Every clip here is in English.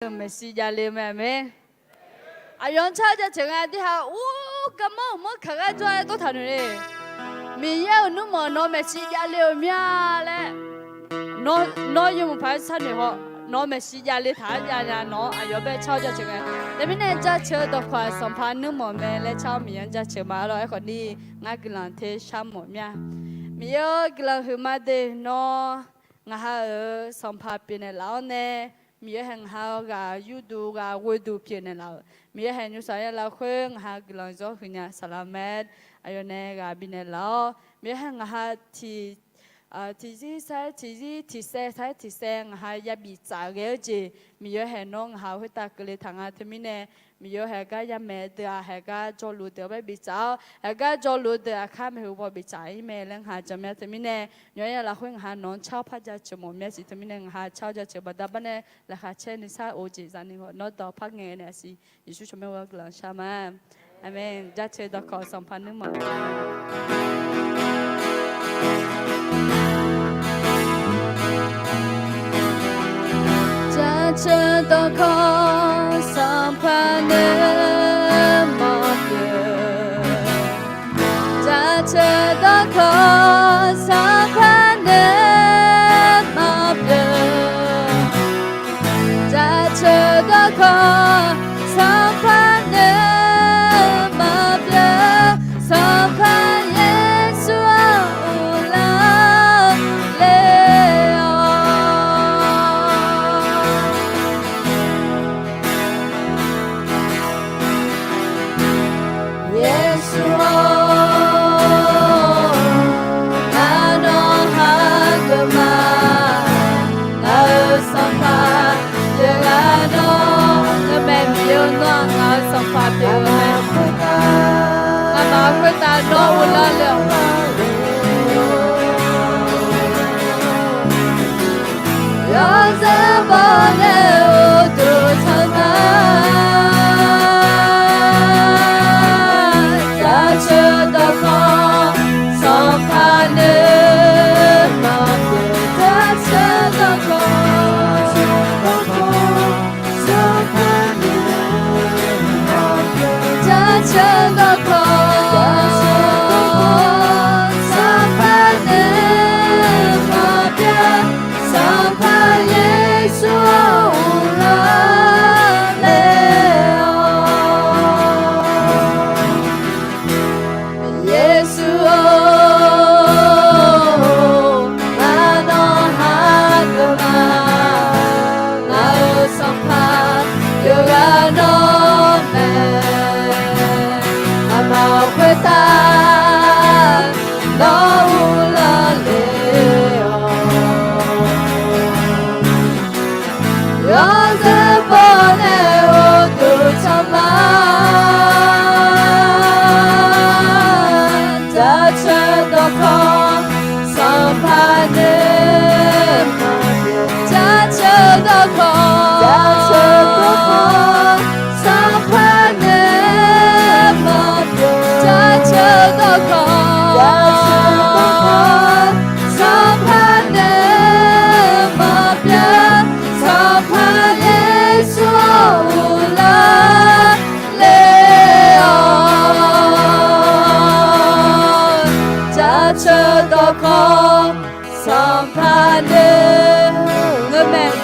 Messi jale mẹ à yon cha cha chừng ai đi ha u cảm ơn mất khá cho ai tôi thằng này mình yêu nó mà nó Messi jale mẹ lẽ nó dùng một phải sao này họ nó Messi jale thả ra ra nó à yon bé cha cha chừng aiแต่ไม่แน่จะเชื่อตัวความสัมพันธ์นึกหมดแม่และชาวมีอันจะเชื่อมาเราไอ้คนนี้ง่ายกินหลังเทช้ำหมดแม่มีเยอะกินหลังหือมาเดnóง่ายสัมพันธ์เป็นแล้วเนี่ยมีแห่งหากายูดูกาวัดูเพียนเรามีแห่งยุสายเราเครื่องหากลองจ้องขึ้นยาสลาเมดอายุเนกาบินเรามีแห่งหาที่ที่เสหายาบิจาเกลจีมีแห่งน้องหาหัวตากเลยทางอาทมิเนมีแห่งกายาเมดแห่งกาจอลูเดียวไปบิจาแห่งกาจอลูเดียข้ามหัวบิจาอีเมลหาจำเมทมิเนย้อนเราเครื่องหาน้องชาวพัฒน์จมูกเมสิทมิเนหาชาวจะเชื่อบัดบันเนและหาเช่นนิสัยโอจิจานิโหนอต่อพักเงินเนี่ยสิยิสุชมว่ากลังชามาอาเมนจะเชื่อต่อขอสัมพันธ์นึกหมดเชื่อต่อขอสัมพันธ์นึกหมดจะเชื่อต่อขอสัมพันธ์นึกหมดจะเชื่อต่อขอสัมพันธ์นึกหมดสัมพันธ์เยซูลาเลta no ula le ya za ba le o tu chana ya che da ko sam pa ne ma pe ta che da ko sam pa ne ma pe ta che da ko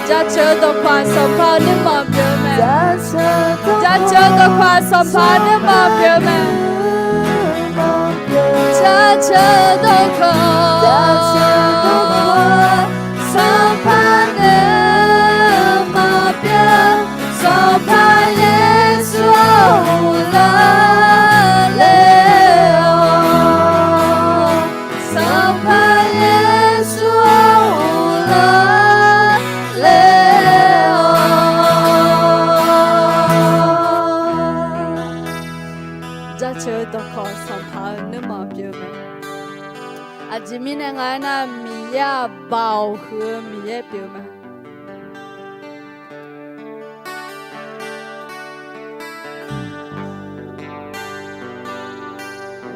chờ đọc khoa sớm phá nước mầm biểu mẹ cha chờ đọc khoa sớm phá nước mầm biểu mẹ cha chờ đọc khoa sớm phá nước mầm biểu sớm phá Giêsu la leo sớm phá Giêsu chờ đọc khóสัมพันธ์นึกมาเพียงไหมอาจจะมีในงานน่ะมียาเบาคือมีเยอะเพียงไหม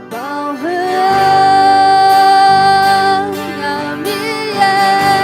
เบาคือมีเยอะ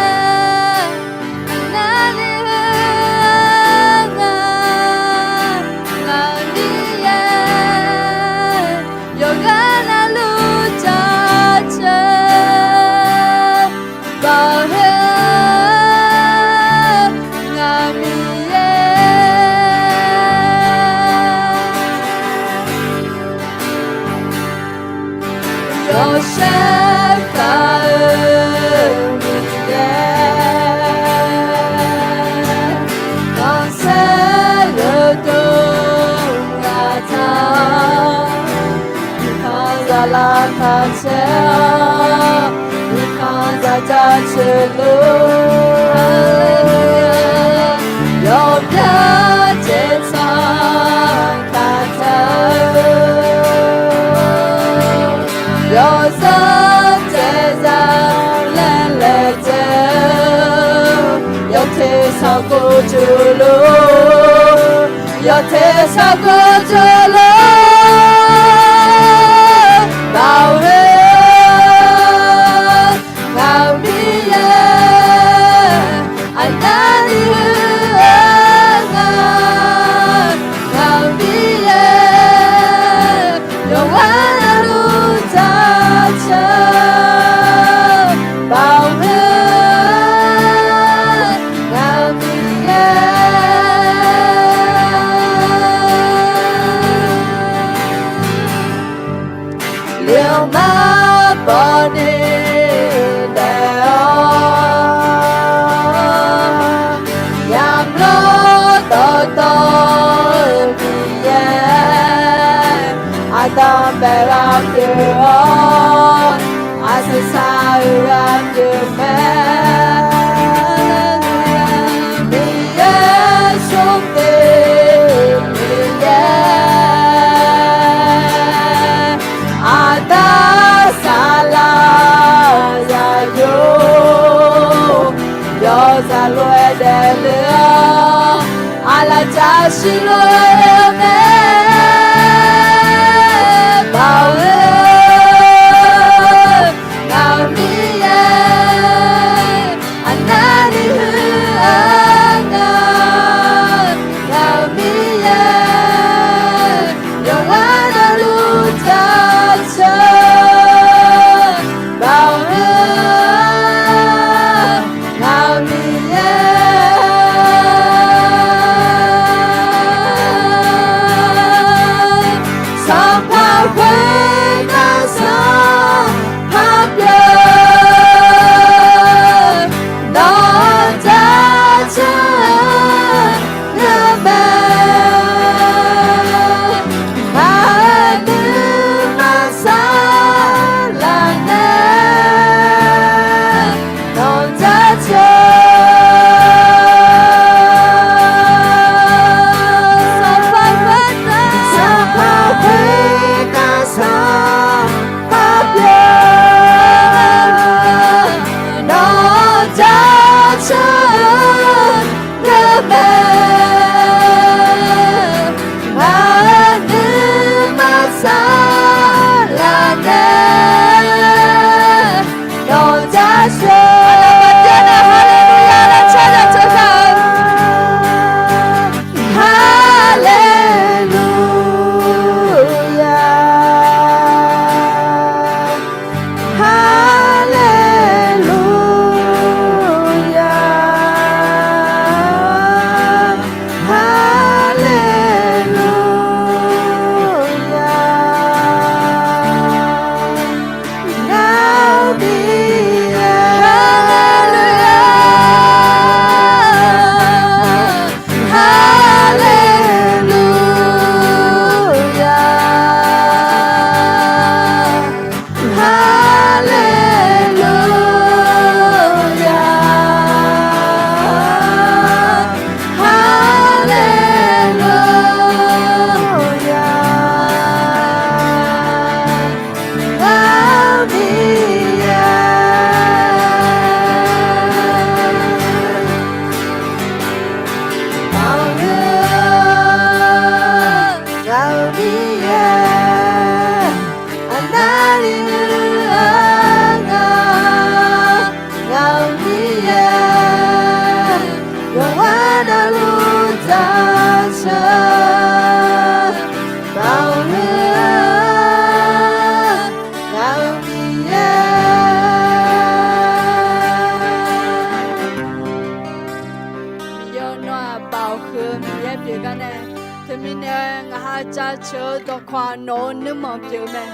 Cha chớ to khoa nô nữ mong chữ mẹ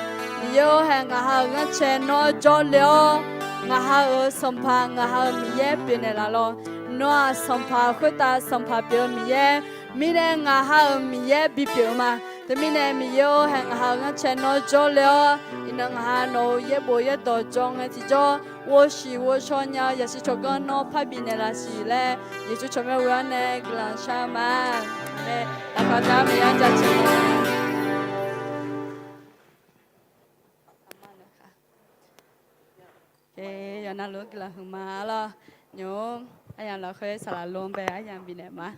mi yo ha nga ha nga chen no jo leo nga ha sampa nga ha mi ye pine la lo no sampa khota sampa pyo mi ye mi ne nga ha mi ye bi pyo ma te mi ne mi yo ha nga chen no jo leo ina nga ha no ye bo ye do jong a ti jo wo shi wo cho nya ya shi cho gan no pa bi ne la shi le ye ju cho me wa ne glan sha ma ne la ka ta mi ya ja chi giờ nó lúa là hương má lo nhớ anh em là khơi xả luôn về anh em bị nè má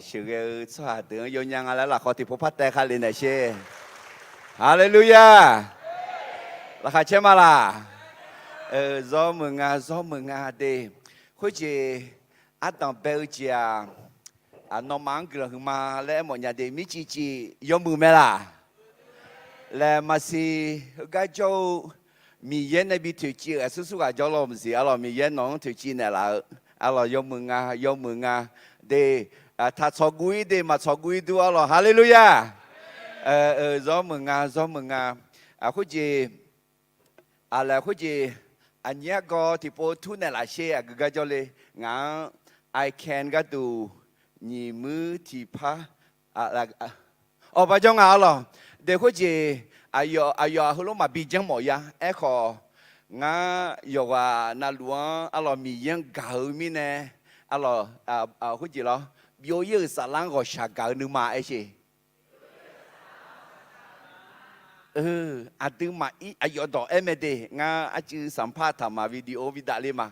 sự xoa tưởng vô nhân là khó thì phúc phát tay khai lên này xe Hallelujah là khai chế mà là do mừng đi khối chị ăn tầm bèo chị nó mang cái hương mà lẽ mọi nhà đi mi chị vô mừng mẹ là lẽ mà si cái chỗ mi yên này bị thử chị à叔cái chỗ làm gì à mi yên nó thử chị này là vô mừng để ta cho quý để mà cho quý đua rồi Hallelujah gió mừng khối gì là khối gì anh nhớ có thì po thu này là xe cái cho lên ngã I can cái tu nhị mư thì pa là bà trong rồi để khối gì ayo hulu mà bị chẳng mọi ya khó ngã yo na luang mi yang gạo mi nè khối gì lo biểu yêu sa lang có sa gạo nữa mà ấy chứ tư mà ayo đó em đi ngã chứ sản phẩm mà video video lên mà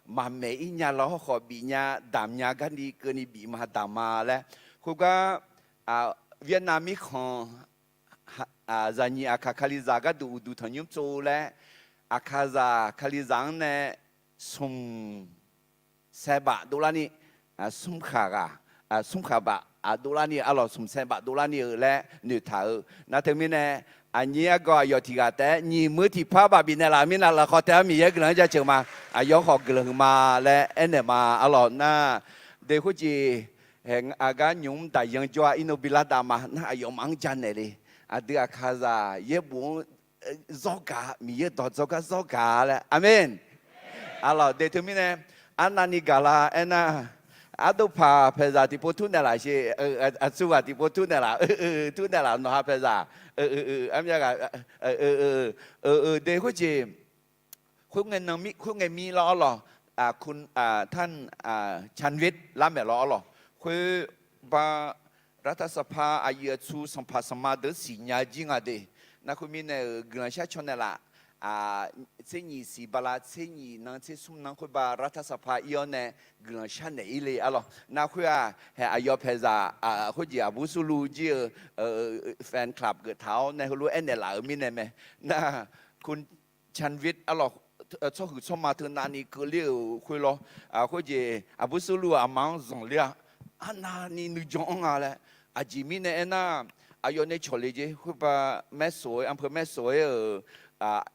mà mẹ nhà lo họ bị nhà đam nhà cái đi cái bị mà đam mà lẽ khối cái Việt Nam mi không giờ như akakaliza cái du thằng nhung châu lẽ akaza kalizang nè sum $7 ni sum khá ba $1 ni sum $7 ni lẽ nửa thầu na thế mình nè anh nhớ gọi yo thì cái té nhị mới thì phá ba bên là mình là khó té mình cái lần ra chừng mà yo học cái lần mà lẽ anh mà na để có gì hẹn cái nhung đại dương cho inobilada mà na yo mang chân này đi đưa akaza ye buồn zoga mi ye do zoga le amen để thế mình nè anh nani gala anh adopa peza tipo tu nè là gì suga tipo tu nè là nó ha peza em nhớ để có gì khung ngày mi loคุณท่านชันวิทย์ล้ำแบบloคือว่ารัฐสภาอายุชูสัมภาษณ์มาเดือดสิญญาจริงอะไรนักคุณมีเนี่ยกลุ่มชาติชนเนี่ยละเส้นยี่สิบาลเส้นยี่นั่งเส้นสุ่มนั่งคุยบารัฐสภาอีกเนี่ยกลุ่มชาติเนี่ยอีเลยนักคุยเฮอายุเพซ่าคุยจีอาบุสุลูจีแฟนคลับเกิดเท้าเนี่ยรู้เอ็นเนี่ยหลายมีเนี่ยไหมนะคุณชันวิทย์ชอบชอบมาถึงนานนี้ก็เลี้ยวคุยคุยจีอาบุสุลูอามังส่งเลี้ยอันนี้นึกจังอะไรจีมีเนี่ยนะอายุเนี่ยชอลเลยจีคุยบาแม่สวยอำเภอแม่สวย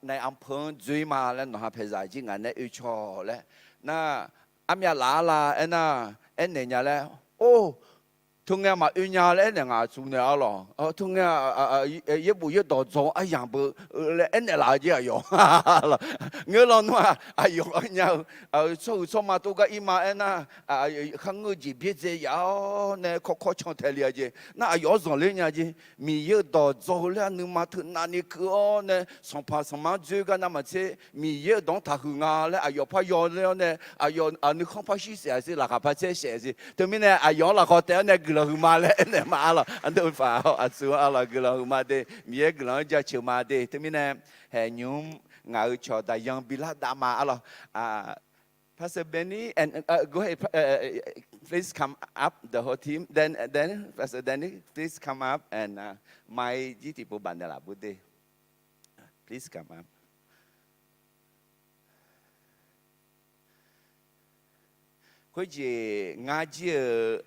ในอำเภอจุยมาแล้วหนูหาเพศจริงอันนี้ชอแล้วน่ะอามีลาน่ะเนี่ยแล้วโอ้ทุกอย่างมาเนี่ยแล้วเนี่ยสุเนี่ยทุกอย่าง一步一到做อย่าง不เนี่ยลาจีอายุเงี้ยเราหนูอายุเนี่ยชอบมาตัวก็อีมาน่ะข้างเงยจีบเจียวเนี่ยข้อช่องเทลียจีน่ะอายุส่งเลยเนี่ยจีมีเยอะต่อ做แล้วหนูมาถึงนั่นนี่คือเนี่ยสัมภาษณ์มาเจอกันนั่นมาเช่มีเยอะต้องทักงานแล้วอายุพยอนแล้วเนี่ยอายุนึกข้องพัชชีเสียสิหลักพัชชีเสียสิถึงมีเนี่ยอายุหลักเขาแต่เนี่ยกลัวมาแล้วเนี่ยมาแล้วอันเดินฝ่าสู้กลัวมาเดมีกลัวจะเชื่อมาเดถึงมีเนี่ยเห็นยุ่งงานชอแต่ยังบิลาดามาPastor Benny and go ahead, please come up the whole team. Then Pastor Danny, please come up and my GT po bandala bude. Please come up. Kau je ngaji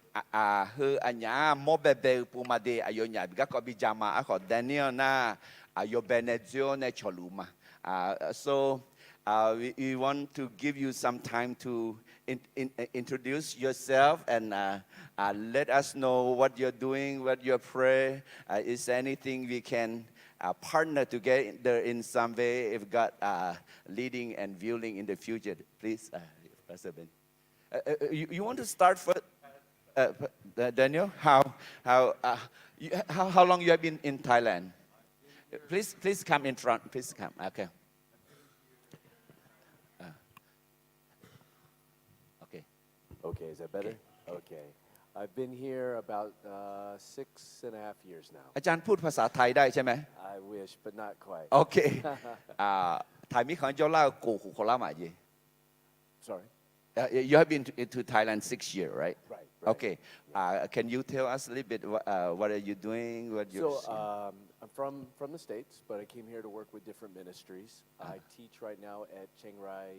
he anya mobile pumade ayonya. Bika kau bijama aku Daniel na ayo Benediction na choluma. So we want to give you some time to introduce yourself and let us know what you're doing, what you pray. Is there anything we can partner together in some way if God leading and viewing in the future? Please, Pastor Ben. You want to start first, Daniel? How long you have been in Thailand? Please come in front. Please come. Okay. Okay. Okay, is that better? Okay. I've been here about 6.5 years now. อาจารย์พูดภาษาไทยได้ใช่ไหม I wish, but not quite. โอเคไทยมีคำย่อเล่ากูหูโครามาจี Sorry. You have been to Thailand 6 years, right? Right. Okay. Can you tell us a little bit what are you doing? What you I'm from the States, but I came here to work with different ministries. I teach right now at Chiang Rai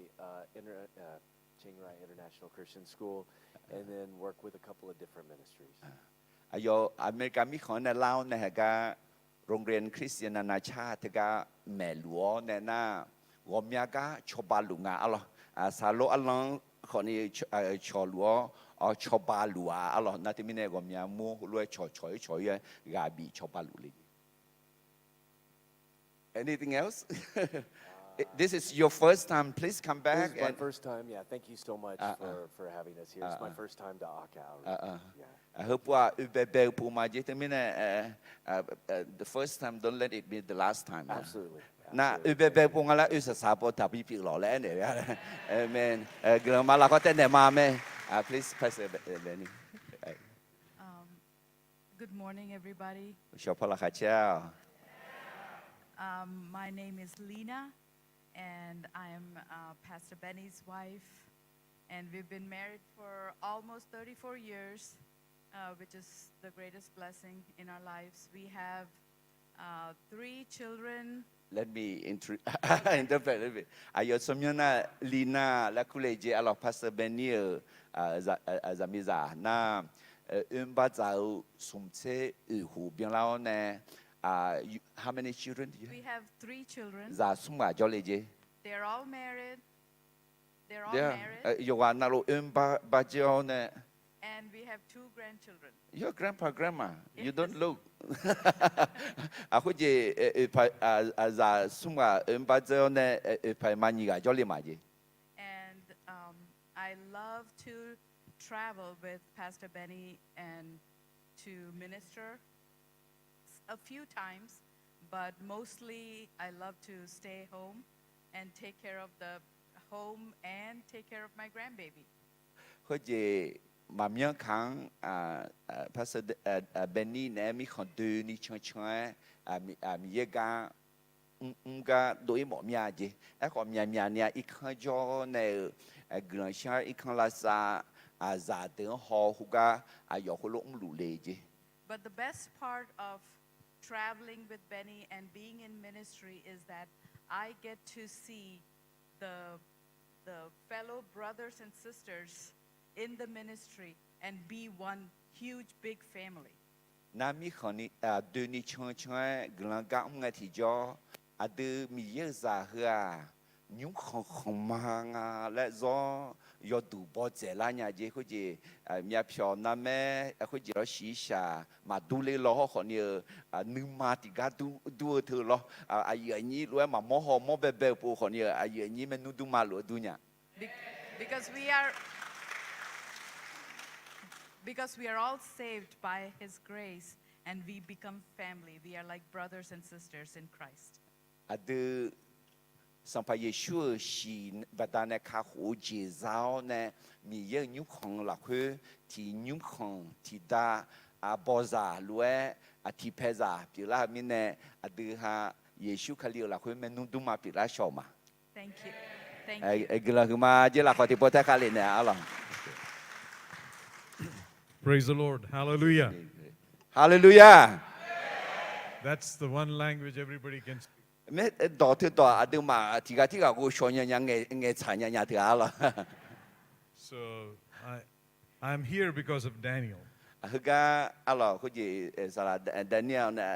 International Christian School, and then work with a couple of different ministries. อเมริกามีขอในลาวนะฮะก็โรงเรียนคริสเตียนนานาชาติก็แม่หลวงเนี่ยนะงอมยาก็ชบาลุงอ่ะล่ะสาโลอัลลังคนนี้ชอลัวชบาลัวอ่ะล่ะนั่นที่มีเนี่ยงอมยามูรวยชอยกาบีชบาลุลิ Anything else? This is your first time. Please come This back. is my first time. Yeah, thank you so much for having us here. It's my first time to ghaq. I hopeว่าปูมาเยอะที่มีเนี่ย the first time don't let it be the last time. Absolutely. นะปูงาละสาบอทับปีหล่อแล้วเนี่ย Amen. เกลือมาละก็เต้นเนี่ยมาไหม Please pass it Benny. Good morning, everybody. ชอบพระข้าเจ้า My name is Lena, and I am Pastor Benny's wife. And we've been married for almost 34 years, which is the greatest blessing in our lives. We have 3 children. Let me interpret a little bit. อายุสมยนาลีนาและคุเลเจอลอพัสเบเนียซามิซานาบาจาสมเชหูเบียงเราเนี่ย how many children do you We have 3 children. ซาสมว่าจอเลเจ They're all married. They're all married. อยู่ว่านารูบาเจอเนี่ย And we have 2 grandchildren. Your grandma you don't look အခုကြဇာဆုမဘတ်ဇောနဲ့ဖိုင်မနီကကြောလိမာကြီး And I love to travel with Pastor Benny and to minister a few times, but mostly I love to stay home and take care of the home and take care of my grandbaby. 佢哋มาเมียขังภาษาเบนนี่เนี่ยมีคนดูนี่ช่วยมีเยกาก็โดยหมอเมียจีไอ้คนเมียเนี่ยอีกข้างจอเนี่ยกลางชาอีกข้างลาซาซาเดินหอหุกาอยากลุงลุเลยจี But the best part of traveling with Benny and being in ministry is that I get to see the fellow brothers and sisters in the ministry and be one huge big family. น้ำมีคนนี้ดูนี่ช่วยกลางกางงที่จอดูมีเยอะซาเหือยุ่งของมังและจอยอดูบอเจล้าเนี่ยเจ้าคุจีมีเพียวน้ำแม่คุจีเราสีชามาดูเลยล้อคนนี้นึกมาติกาดูเธอล้อไอ้ยันนี้รู้ว่ามาโมโหโมเบเบปูคนนี้ไอ้ยันนี้มันดูมาหรือดูเนี่ย Because we are all saved by His grace and we become family. We are like brothers and sisters in Christ. ดูสัมภาระชั่วชีบัดนั้นข้าหูเจ้าเนี่ยมีเยอะยุ่งของหลักคือที่ยุ่งของที่ดาบอซาล้วนที่เพซาพิลามินเนี่ยดูฮะเยซูคริสต์หลักคือมันนุ่มดูมาพิลาชอมา Thank you. Thank ไอ้ you. กลาคือมาเจ้าหลักขอที่โปรเทคาลิเนี่ยอะไร Praise the Lord. Hallelujah. Hallelujah. That's the one language everybody can speak. ไม่ต่อที่ต่อดูมาที่ก็กูชวนยังไงฉันยังที่อะไร So I'm here because of Daniel. คือก็อะไรคุณจีสารดานิเอลเนี่ย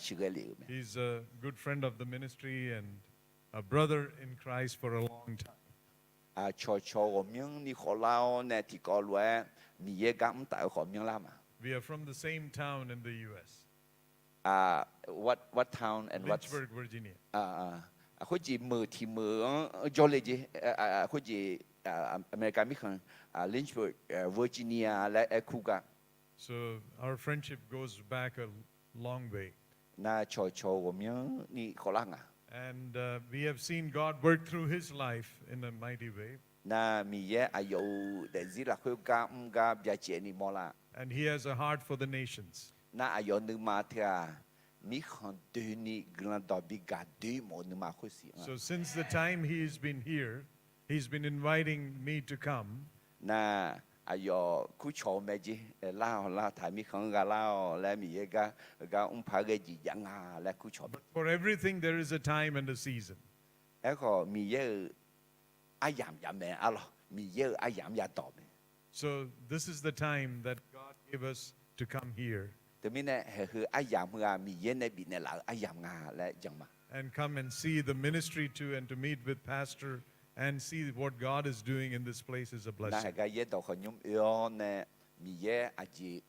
ชื่ออะไร He's a good friend of the ministry, and a brother in Christ for a long time. 悄悄我们你好老呢，提高来，米也敢带好命啦嘛。 We are from the same town in the U.S., What town and what Lynchburg, Virginia. 好似มือที่มือจอเลยจี好似อเมริกามีคนLynchburg Virginia และคูกา So our friendship goes back a long way. 那悄悄我们你好啦啊。 And we have seen God work through his life in a mighty way. 那米也还有但是啦，佢家比较接你冇啦。 And he has a heart for the nations. 那还有你嘛睇米看对你可能到比较对冇你嘛回事。 So since the time he's been here, he's been inviting me to come. 那还有佢坐咩啫？啦，睇米看个啦，咧米也个拍个字样啊，咧佢坐。 For everything, there is a time and a season. 一個米也阿飲飲咩啊咯？米也阿飲也多咩？ So this is the time that God gave us to come here 對面呢係去阿飲啊，米也呢邊呢嗱阿飲啊咧講嘛。 and come and see the ministry too and to meet with Pastor and see what God is doing in this place is a 嗱係 blessing. 個嘢度佢用樣呢，米也阿姐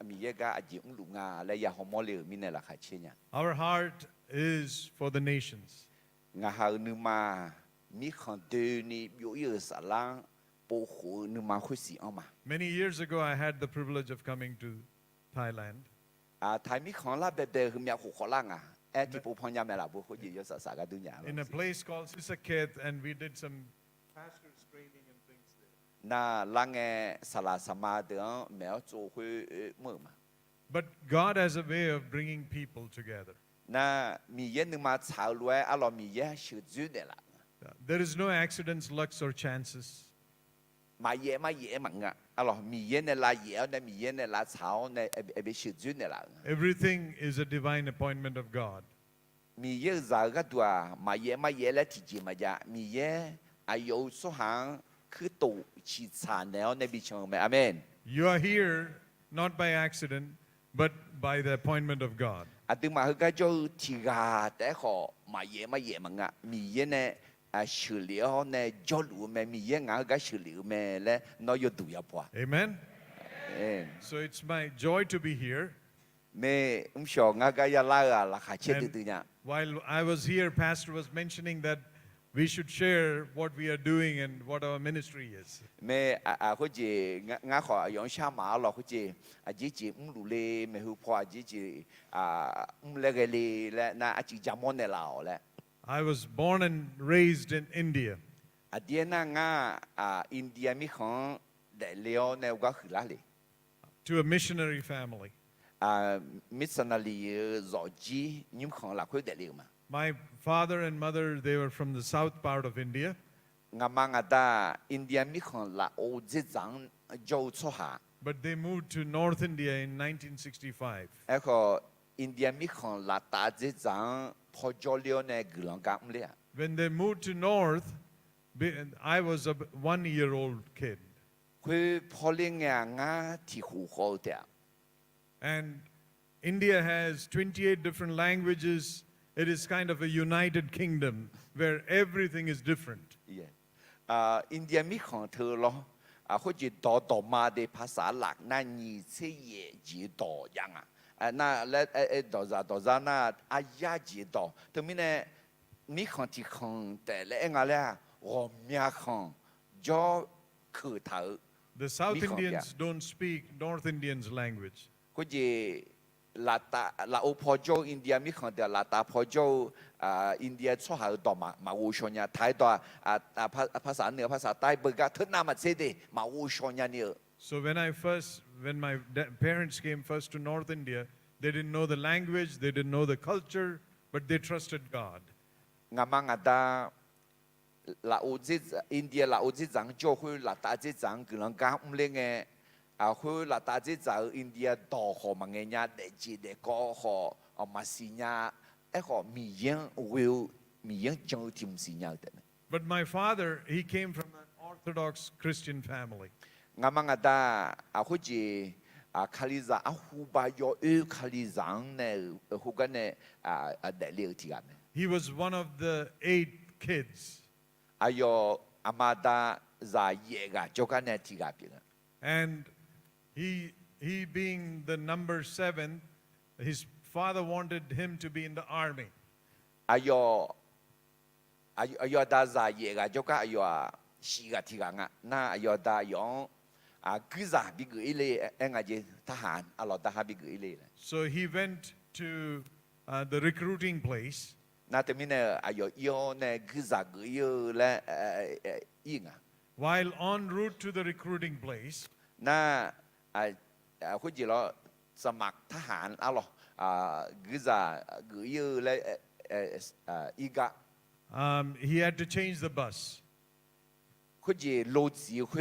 唔錄啊，咧又好冇料面呢啦係錢呀。 Our heart is for the nations. 我係你嘛，米看對你有實啦，保護你嘛回事啊嘛。 Many years ago, I had the privilege of coming to Thailand. 睇米看啦，別去咩好可能啊？啲保朋友咩啦，保好似有實個對呀。 In a place called Sisakhet, and we did some pastors training and things there. 那啷個沙拉什麼的沒有做會麼嘛？ But God has a way of bringing people together. 那米也你嘛炒來，阿羅米也是主的啦。 There is no accidents, lucks, or chances. 買嘢嘛啊，阿羅米也呢啦嘢呢米也呢啦炒呢，誒是主的啦。 Everything is a divine appointment of God. 米也在個度啊，買嘢咧提住嘛呀，米也係有所行去到去查呢，呢邊唱咩？阿門。 You are here not by accident, but by the appointment of God. 啊，對嘛，佢個就提下第一個買嘢嘛啊，米也呢。xử lý họ này cho lũ mẹ mi yên ngã cái xử lý mẹ lẽ nó yêu tụ nhập qua. Amen? So it's my joy to be here. Mẹ sợ ngã cái là khá chết từ nhá. While I was here, Pastor was mentioning that we should share what we are doing and what our ministry is. Mẹ có gì ngã khỏi giống xa mà là có gì chỉ lũ lê mẹ hụt qua chỉ lê cái lê na chỉ chăm món này là lẽ. I was born and raised in India. Đi na ngã India mi không để leo này qua khử lá lì. To a missionary family. Missionary rồi chỉ nhưng không là khuyết để leo mà. My father and mother, they were from the south part of India. Ngã mang ta India mi không là ô dễ dàng dâu cho hạ. But they moved to North India in 1965. Echo India mi không là ta dễ dàng phô cho leo này gửi lòng cảm lẽ. When they moved to North, I was a 1-year-old kid. Khuy phô lê ngã thì hù khô tẹo. And India has 28 different languages. It is kind of a united kingdom where everything is different. India mi không thơ lo. Có gì đỏ mà để phá xã lạc na nhị chế ye gì đỏ yang à. Na lẽ đỏ ra na ya gì đỏ. Từ mình này mi không thì không để lẽ ngã lẽ gồm mía không do khử thở. The South Mi không, Indians don't speak North Indians' language. Có gì là ô phô châu India mi không để là ta phô châu India cho hậu đỏ mà vô số nhà thái đỏ phá xã nữa phá xã Tây bờ cái thứ nào mà chế đi mà vô số nhà nữa. So when my parents came first to North India, they didn't know the language, they didn't know the culture, but they trusted God. Ngã mang ta là ô chế India là ô chế rằng cho khuy là ta chế rằng cứ lòng cả lên nghe khuy là ta chế rằng India đỏ họ mà nghe nhà để chỉ để có họ mà xí nhà ấy họ mi yên trong tim xí nhà đấy. But my father, he came from an Orthodox Christian family. Ngã mang ta có gì khali za hu ba yo khali zang ne hu cái này để liệu thì anh. He was one of the 8 kids. Ayo amada za yega jokane tiga pinga. And he being the number 7, his father wanted him to be in the army. Ayo da za yega joka ayo shiga tiga nga na ayo da yong giza bigu ile engaje tahan alo taha bigu ile. So he went to the recruiting place. Na temine ayo yo ne giza yo le inga. While en route to the recruiting place, 那好似咯สมัครทหารอะ咯คือจะคือยือเลยอีกะ he had to change the bus. คือจะ路子去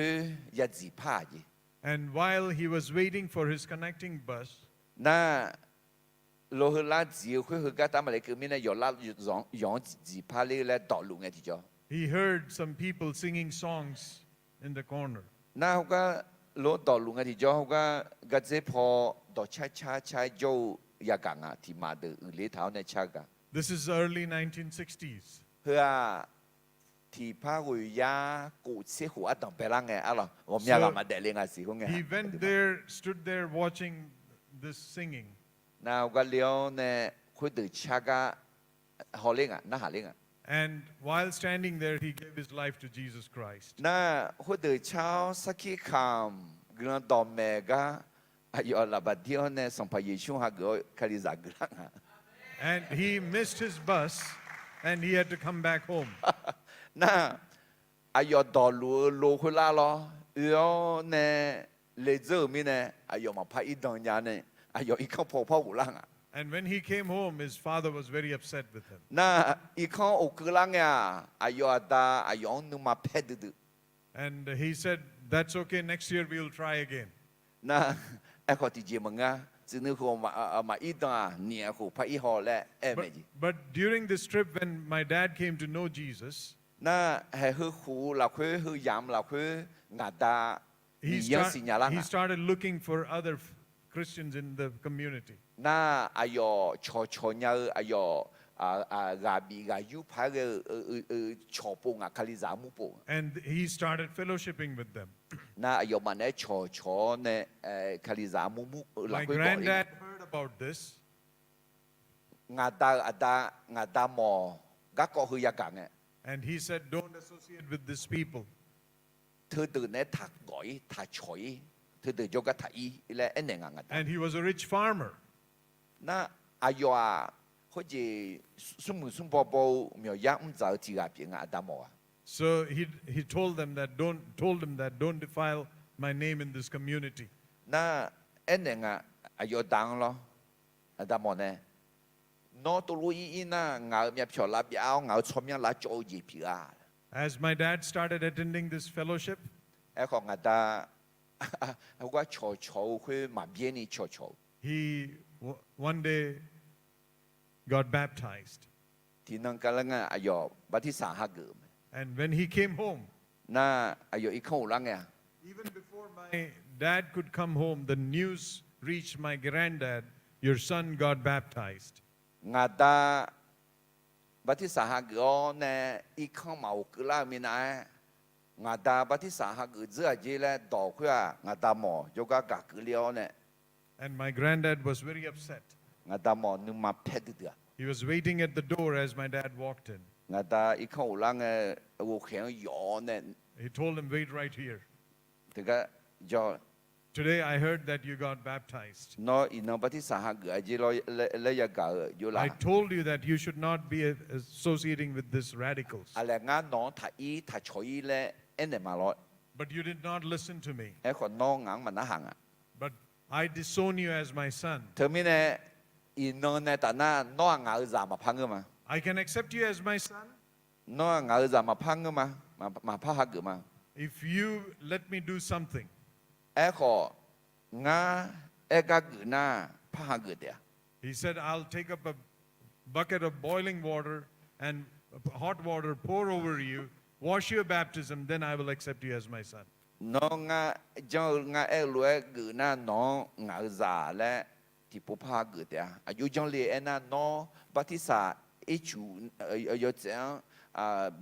日子怕嘅 And while he was waiting for his connecting bus, 那路去拉子去佢家打埋嚟，佢面咧又拉養子怕呢咧道路嘅地咗。 he heard some people singing songs in the corner. 那佢家路道路嘅地咗，佢家個隻破到差做一間啊，提馬的裏頭呢差噶。 This is early 1960s. 佢啊。ที่พากุยากูเสียหัวต้องไปร่างไงอะไรผมอยากมาเดลิงอาสิคงไง He went there, stood there watching this singing. น่าก็เลี้ยวเนี่ยคุยถึงชากะฮอลลิงอ่ะน่าหาลิงอ่ะ And while standing there, he gave his life to Jesus Christ. น่าคุยถึงเช้าสักขี้คำกระดอมเมกะอายุละบัดเดียวเนี่ยสัมภาระช่วงหากคาริจากรังอ่ะ And he missed his bus, and he had to come back home. น่าอายุดอลูคุลาลอเออเนี่ยเลเซอร์มีเนี่ยอายุมาพายดองยาเนี่ยอายุอีกข้าวพ่อหูล่างอ่ะ And when he came home, his father was very upset with him. น่าอีกข้าวอกล่างอ่ะอายุอาตาอายุนึกมาเพดดื้อ And he said, "That's okay. Next year we'll try again." น่าไอ้คนที่เจมึงอ่ะจึงนึกว่ามาอีดองเนี่ยเขาพายหอและเอ็มจี But during this trip, when my dad came to know Jesus, น่าให้ฮือคูเราคือฮือยามเราคืองาดามียังสิญญาลัง he started looking for other Christians in the community. น่าอายุชอเนื้ออายุกาบีกายุพายชอปงอ่ะคาลิซามุปง And he started fellowshipping with them. น่าอายุมันเนี่ยชอเนี่ยคาลิซามุเรา My คือก่อน granddad heard about this, งาดาหมอก็ก็คือยากังเนี่ย and he said, "Don't associate with these people." เธอตื่นเนี่ยถักก่อยถักฉอยเธอตื่นโยกถักอีและเอ็นเองงาดา And he was a rich farmer. น่าอายุเขาจะสุ่มปอบมีอยากจะจีกับงาดาหมอ So he told them that don't defile my name in this community. น่าเอ็นเองอายุดังหรอดาหมอเนี่ยนอตัวลุยน่างาเมียเพียวลับยาวงาชมยังลับโจยีพิอา As my dad started attending this fellowship, ไอ้ของงาดาเขาก็โชคือมาเบียนี่โช he one day got baptized. ที่นั่งกันแล้วงอายุบัติสาหักเกิม And when he came home, น่าอายุอีกข้างหลังไง even before my dad could come home, the news reached my granddad, "Your son got baptized." งาดาบัติสาหักเกิมเนี่ยอีกข้างมาอุกลามีนางาดาบัติสาหักเกิดเจอจีแล้วดอกคืองาดาหมอโยกกักเลี้ยวเนี่ย And my granddad was very upset. งาดาหมอนึกมาเพดเดือ He was waiting at the door as my dad walked in. งาดาอีกข้างหลังอุกแข็งหยอเนี่ย He told him, "Wait right here. ถึงก็จอ Today I heard that you got baptized. นออีนอบัติสาหักเกิดจีเลยยากอยู่ละ I told you that you should not be associating with these radicals. อะไรงานน้องถ่ายถ่ายชอยเลยเอ็นเดมาลอ But you did not listen to me. ไอ้คนน้องงังมันน่าหังอ่ะ But I disown you as my son. เธอมีเนี่ยอีนอเนี่ยแต่หน้าน้องงาจะมาพังกันมา I can accept you as my son น้องงาจะมาพังกันมาพังหักกันมา if you let me do something. ไอ้ของาไอ้กักหน้าพังหักกันเดีย He said, "I'll take up a bucket of boiling water and hot water, pour over you, wash your baptism, then I will accept you as my son." น้องงาเจ้างาไอ้รวยกันหน้าน้องงาจะและที่ผู้พังกันเดียอายุจังเลยไอ้หน้าน้องบัติสาไอ้ชูยศเจ้า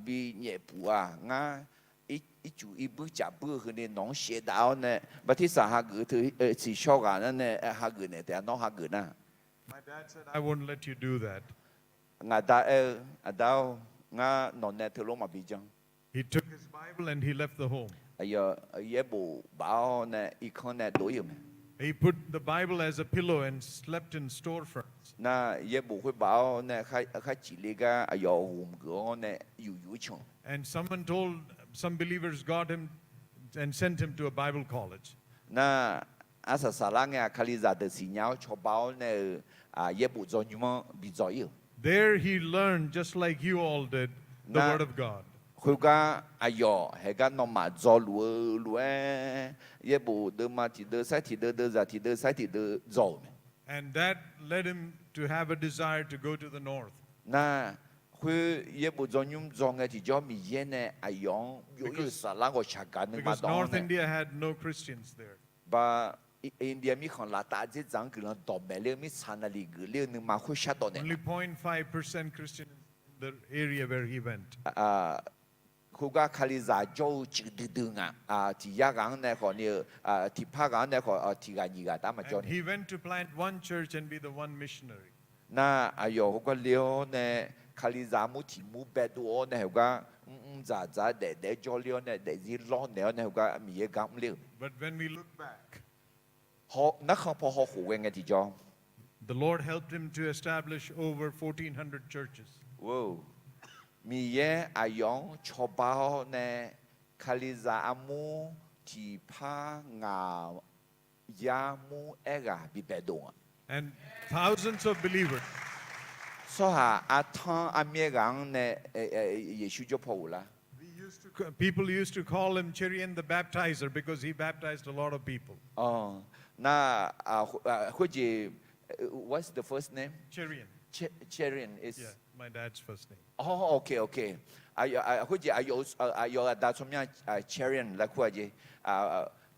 bị nhẹ bùa ngã ít chủ ít bước chả bước hơn nên nóng xe đào nè và thì sao hà gửi thứ chỉ cho cả nè hà gửi nèแต่น้องhà gửi nè My dad said, I won't let you do that. ngã ta đào ngã nón nè thứ lúc mà bị chăng He took his Bible and he left the home. giờ bộ bảo nè ít con nè đối mà He put the Bible as a pillow and slept in storefronts. na giờ bộ会bảo nè khai chỉ lý cái giờ hùng cửa nè yêu chồng And someone told, some believers got him and sent him to a Bible college. na asa salanga khali za de signal cho bảo nè giờ bộ cho nhưng mà bị giỏi yêu There he learned, just like you all did, the Nah. Word of God. khối cái giờ hay cái nó mà cho lúa lúa giờ bộ de mà thì de sai thì de ra thì de sai thì de giỏi And that led him to have a desire to go to the north. na khối giờ bộ cho nhưng cho nghe thì cho mình yên nè ayong yêu salanga cha cái mà Because đó North nè India had no Christians there. và India mi còn là ta chỉ rằng cái lần đổ mẹ liền mi san là lì cái liền nhưng mà khối sát đó nè Only 0.5% Christian in the area where he went. khối cái khali za cho chỉ từ thì ya gang nè còn nhiều thì pa gang nè còn thì cái gì cái ta mà cho And nè he went to plant one church and be the one missionary. na ayo khối cái liêu nè khali za mu thì mu bê đồ nè khối cái za để cho liêu nè để gì lo nè khối cái mi ye gam liêu But when we look back, họ nó không phải họ khổ nghe thì cho the Lord helped him to establish over 1,400 churches. wow mi ye ayong cho bao nè khali za amu thì pa nga ya mu ega bi bê đồ And thousands of believers. so ha atan amiegang nè Yesu cho phù la People used to call him Cherian the Baptizer because he baptized a lot of people. na khuya gì what's the first name Cherian. Cherian is Yeah, my dad's first name. oh okay khuya gì ayo da som nya Cherian là khuya gì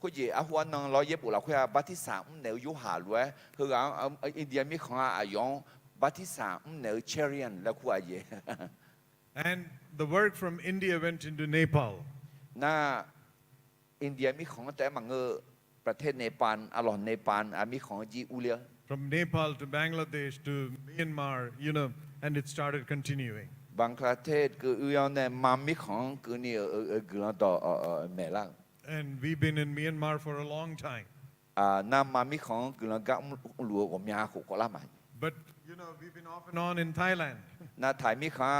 khuya gì hoa nang lo yếp là khuya batisa nếu yu hà lue hư India mi khang ayong batisa nếu Cherian là khuya gì And the work from India went into Nepal. น่าอินเดียมีของแต่มังเงอประเทศเนปาลอร่อยเนปาลมีของจีอุเลีย From Nepal to Bangladesh to Myanmar, you know, and it started continuing. บางประเทศคืออุยอนเนี่ยมามีของคือนี่กลัวต่อเมลัง And we've been in Myanmar for a long time. น่ามามีของกลัวกับหลวงของยาขุกละมัน But, you know, we've been off and on in Thailand. น่าไทยมีของ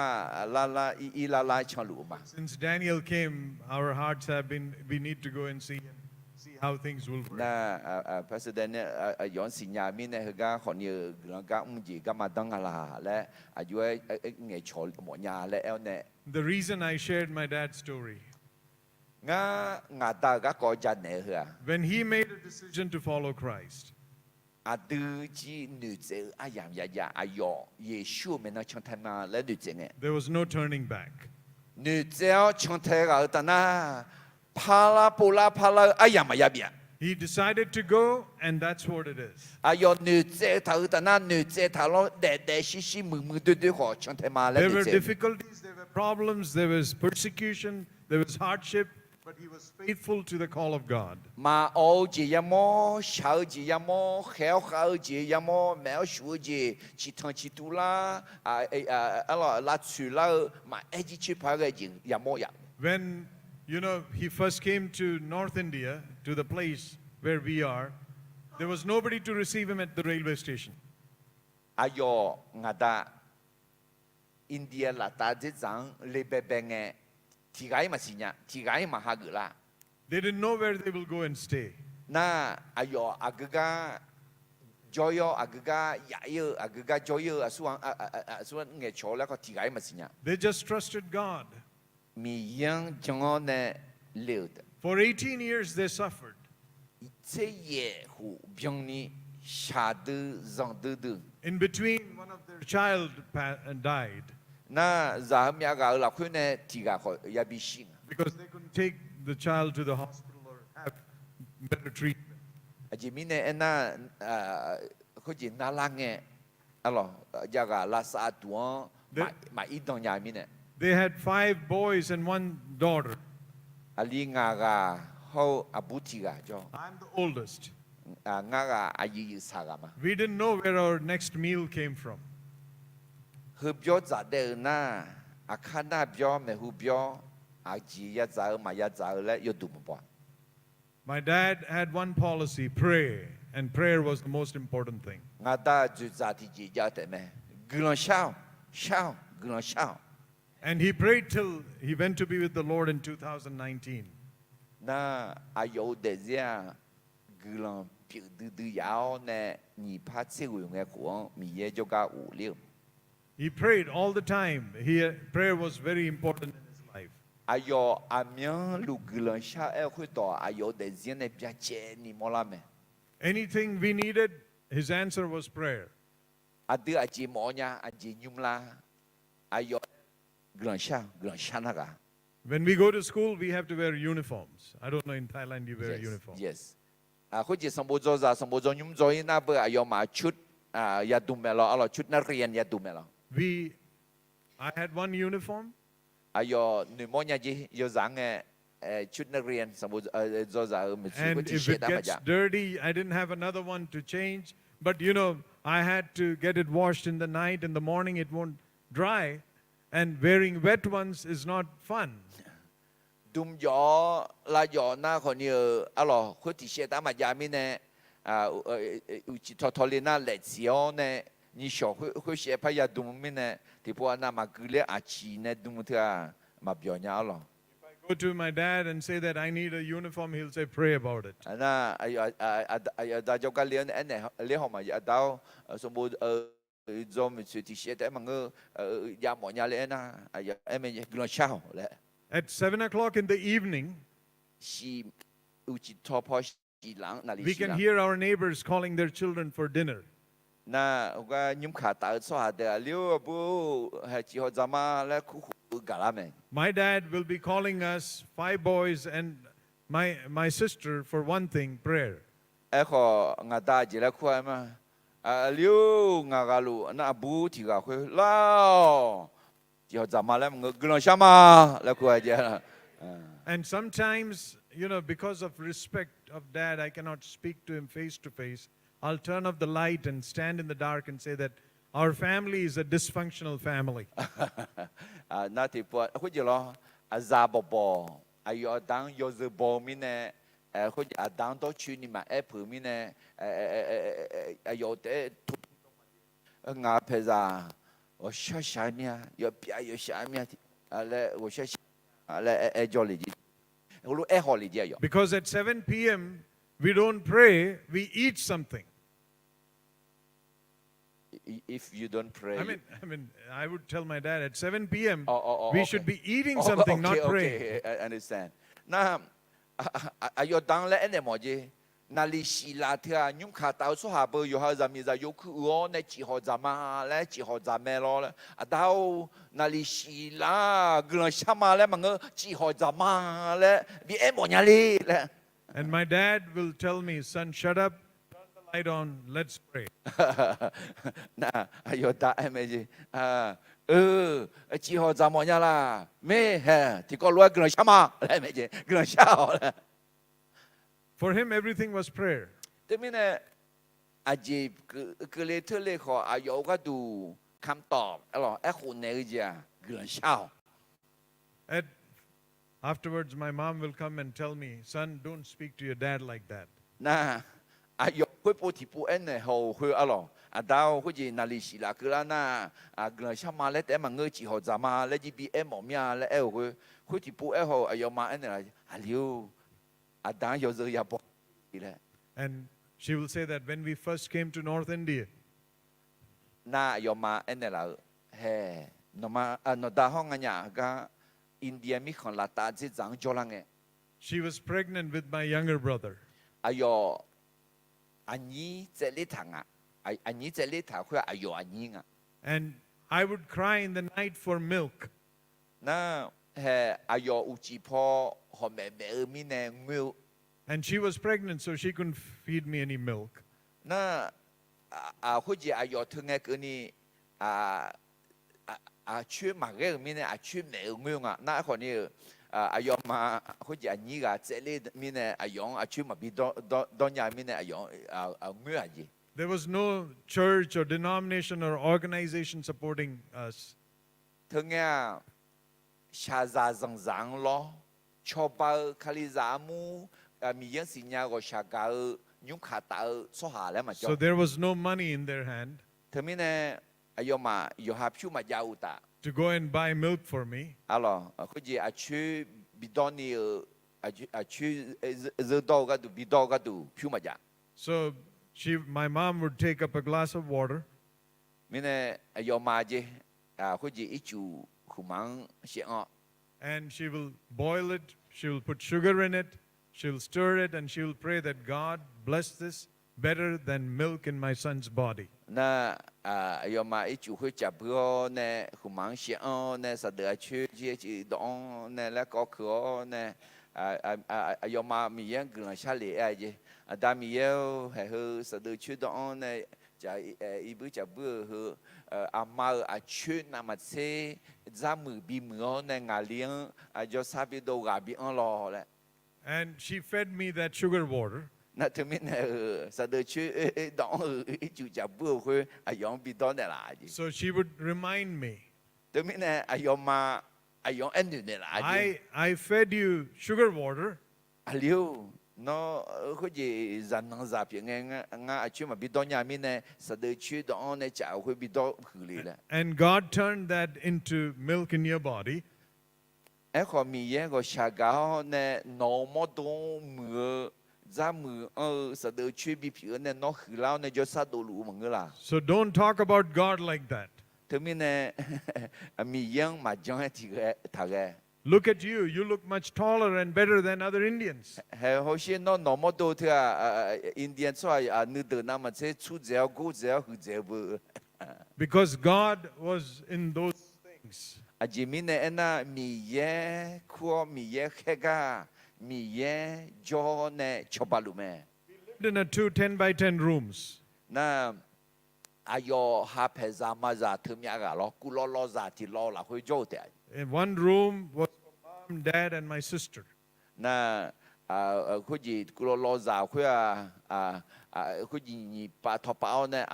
ลาชันหลวงมา Since Daniel came, our hearts have been, we need to go and see how things will work. น่าประธานเนี่ยย้อนสิญญามีเนี่ยคือการขอเนี่ยกลัวกับจีกับมาดังอะไรและอายุเงยชอลหมอนยาและเนี่ย The reason I shared my dad's story, งาตาก็ก่อจันเนี่ยเหรอ when he made a decision to follow Christ, อาดื้อจี女子อาอย่างยาอายอเยซูมันน่าช่างทำมาและ女子เนี่ย there was no turning back. 女子ช่างเทก็แต่น่าพาลาปูลาพาลาอาอย่างมายาเบีย He decided to go, and that's what it is. อายอ女子他แต่น่า女子他เราเด็ดชิมือดื้อขอช่างทำมาและ There 女 were 子 difficulties, there were problems, there was persecution, there was hardship, but he was faithful to the call of God. มาเอาจียามอชาวจียามอเขียวขาวจียามอแมวชูจีชิทังชิตุลาอะไรลาชูลามาเอจิชิพาเกจิยามอยา When, you know, he first came to North India, to the place where we are, there was nobody to receive him at the railway station. อายองาดาอินเดียลาตาจิจังเลเบเบงเงที่ไกมาสิญญาที่ไกมาหากุลา They didn't know where they will go and stay. น่าอายอากกาจอยอากกายาเยอากกาจอยอส่วนเงชอแล้วก็ที่ไกมาสิญญา They just trusted God. มียังจังเนเลือด For 18 years, they suffered. เจียหูเบียงนี้ชาดื้อจังดื้อ In between, one of their child died น่าจามยากาหลักคุณเนี่ยที่กาขอยาบิชิง because they couldn't take the child to the hospital or have better treatment. อาจจะมีเนี่ยน่าเขาจีน่ารักเนี่ยอะไรยากาลาซาตัวมาอีดองยามีเนี่ย They had 5 boys and 1 daughter. 阿里牙个好阿布提个叫 I'm the oldest. 牙个阿姨啥个嘛？ We didn't know where our next meal came from. 去表咋的那阿看那表没去表阿姐一早嘛一早嘞又读不罢。 My dad had one policy, pray. And prayer was the most important thing. 我大就咋地姐家的咩？古人笑，古人笑。 And he prayed till he went to be with the Lord in 2019. 那阿有的人古人表嘟要呢，你怕这个用个光，米也就个无聊。 He prayed all the time. Prayer was very important in his life. 阿有阿明路古人笑哎会到阿有的人呢比较接你莫啦咩？ Anything we needed, his answer was prayer. 阿弟阿姐莫呀，阿姐用啦，阿有古人笑那个。 When we go to school, we have to wear uniforms. I don't know in Thailand you wear uniform. Yes. 啊，好似上步做咋，上步做用做那不阿有嘛ชุดยาดูเมลออะไรชุดนักเรียนยาดูเมลอ I had one uniform. อายุหนึ่งโมงยาจียอจังชุดนักเรียนสมบูรณ์做咋ไม่ใช่ And ก็ที่ if เช็ด it ได้มา gets จ้ะ dirty, I didn't have another one to change. But you know, I had to get it washed in the night. In the morning, it won't dry. And wearing wet ones is not fun. ดุมยอลายอหน้าคนนี้อะไรคนที่เช็ดได้มาจ้ะมีเนี่ยอุจิทอทอลีน่าเล็ดเสียวเนี่ยนี่ชอบคนเช็ดพยาดุมมีเนี่ยที่พวกนั้นมากุเลียอาชีเนี่ยดุมเถอะมาเบียร์เนี่ยอะไร Go to my dad and say that I need a uniform, he'll say, pray about it. น่ะอาจจะการเรียนเนี่ยเรียนหอมาอาดาวสมบูรณ์จอมสุดที่เช็ดแต่มันก็ยามหมอนยาเล่นนะไม่กลัวเช้าแหละ At 7 o'clock in the evening, ชีอุจิทอพอชีหลังนาฬิ we กา can hear our neighbors calling their children for dinner. น่ะก็ยุ่งขาตาสวัสดิ์เลี้ยวบูให้จีฮอจามาและคู่กาลาเม My dad will be calling us, 5 boys and my sister, for one thing, prayer. ของาตาจีแล้วคู่มาเลี้ยวงากาลูน่ะบูที่กาคุยเล่าจีฮอจามาแล้วมันก็กลัวเช้ามาแล้วคู่เจ้า And sometimes, you know, because of respect of dad, I cannot speak to him face to face. I'll turn off the light and stand in the dark and say that our family is a dysfunctional family. นาทีปวดคุณจะรออาซาบออายุดังยอซบอมิเนี่ยคุณจะดังตัวชื่อนี่มาผือมิเนี่ยอายุเตทุงาเพซ่า我下下面要别有下面อะไร我下อะไรจอลิจิ我รู้好理解哟 Because at 7 p.m., we don't pray, we eat something. if you don't pray I would tell my dad at 7 p.m. We okay. should be eating something, not praying. Okay, I understand นะอายุดังแล้วเนี่ยหมอจีนาฬิศิลาเถอะยุ่งขาดเอาสุภาพอยู่หาจามีจะยกคืออ๋อเนี่ยจีฮอจามาแล้วจีฮอจาเมลอแล้วดาวนาฬิศิลาเกลือชามาแล้วมันก็จีฮอจามาแล้วมีเอ็มหมอเนี่ยเลย And my dad will tell me, son, shut up, turn the light on, let's pray. นะอายุดังเอ็มจีจีฮอจาหมอเนี่ยล่ะไม่เฮ้ที่ก็รู้ว่าเกลือชามาแล้วไม่จีเกลือชาแล้ว For him, everything was prayer. แต่ไม่เนี่ยอาจีก็เลยเธอเลยขออายุก็ดูคำตอบอะไรคนเนี่ยจะเกลือชา Afterwards, my mom will come and tell me, son, don't speak to your dad like that. นะอายุคุยพูดที่พูดเนี่ยเขาคุยอะไรดาวคุยนาฬิกาคือแล้วนะเกลือชามาแล้วแต่มันเงยจีหัวจามาแล้วจีบีเอ็มหมอมีอะไรคุยที่พูดเขาอายุมาเนี่ยอายุดัง有时也不了。 And she will say that when we first came to North India, 那有嘛？那了，嘿，那么那大方个呀个，印度米看拉达这张做啷个？ she was pregnant with my younger brother. 哎呦，安妮这里头啊，安妮这里头会哎呦安妮啊， And I would cry in the night for milk. 那嘿哎呦有几泡和妹妹米呢milk， And she was pregnant, so she couldn't feed me any milk. 那或者哎呦听个个呢去马个面呢，去没有没有啊，那可能要嘛或者你个这里面呢用去嘛比多年面呢用没有的。 There was no church or denomination or organization supporting us. 他伢下扎上上咯，确保卡里扎木米样是伢个下高用卡到说下来嘛 So 叫。 there was no money in their hand 他们呢要嘛要下票嘛要的， to go and buy milk for me. 啊咯，或者去比多尼去热到个度比多个度票嘛要。 So my mom would take up a glass of water mình này yêu mà chứ có gì ít chú không mang sẽ ngọ and she will boil it, she will put sugar in it, she will stir it, and she will pray that God bless this better than milk in my son's body. na yêu mà ít chú hơi chập bữa nè không mang sẽ ngọ nè sao đỡ chứ chứ đó nè là có cửa nè yêu mà mình yên gần xa lệ ai chứ đã mình yêu hay hơn sao đỡ chứ đó nè chả ít bữa chả bữa hư mà chứ nằm mà xe ra mười bi mưa nè ngà liang cho sao biết đâu gà bị ăn lò lẽ. And she fed me that sugar water. Na thứ mình sao đỡ chứ đó chú chả bữa hơi yêu bị đó nè là gì. So she would remind me, Thứ mình yêu mà yêu anh nè là gì. I fed you sugar water Liu nó có gì dần năng giả phía nghe chứ mà bị đó nhà mình này sao đỡ chứ đó này chả hơi bị đó hư lì lẽ. and God turned that into milk in your body. Em có mi ye có xa gạo nè nó mò đồ mưa ra mưa sao đỡ chứ bị phía nè nó hư lao nè cho sao đồ lũ mà ngơ là. So don't talk about God like that. Thứ mình nè mi yang mà chẳng thì cái thằng cái. Look at you. You look much taller and better than other Indians. Hay hồi xưa nó mò đồ thì Indian so nữ tử nam mà sẽ chú dẻo gu dẻo hư dẻo bự. Because God was in those things. Chỉ mình nè na mi ye khua mi ye khega mi ye cho nè cho ba lu mẹ. Lived in a 10 by 10 rooms. Na ayo ha pe za ma za thum ya ga lo ku lo za ti lo la hui jo te. In one room was for mom, dad, and my sister. Na khu gì ku lo za hui khu gì ni pa tho pao nè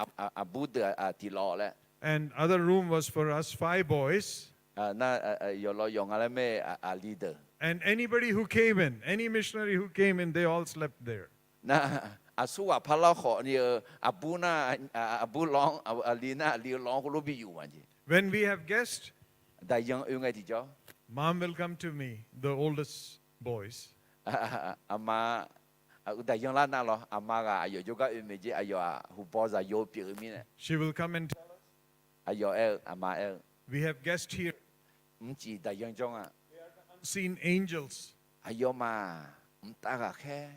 bu de ti lo le. And other room was for us 5 boys. Na yo lo yong ala me leader. And anybody who came in, any missionary who came in, they all slept there. Na su wa pa lo kho ni abu na abu long alina li long ku lo bi yu ma ji. When we have guests, Da yang yu ngai ti jo. mom will come to me, the oldest boys. Ama da yang la na lo ama ga ayo jo ga yu me ji ayo hu po za yo pi mi ne. She will come and tell us, Ayo ama we have guests here, chỉ da yang jong a. unseen angels. Ayo ma ta ga khe.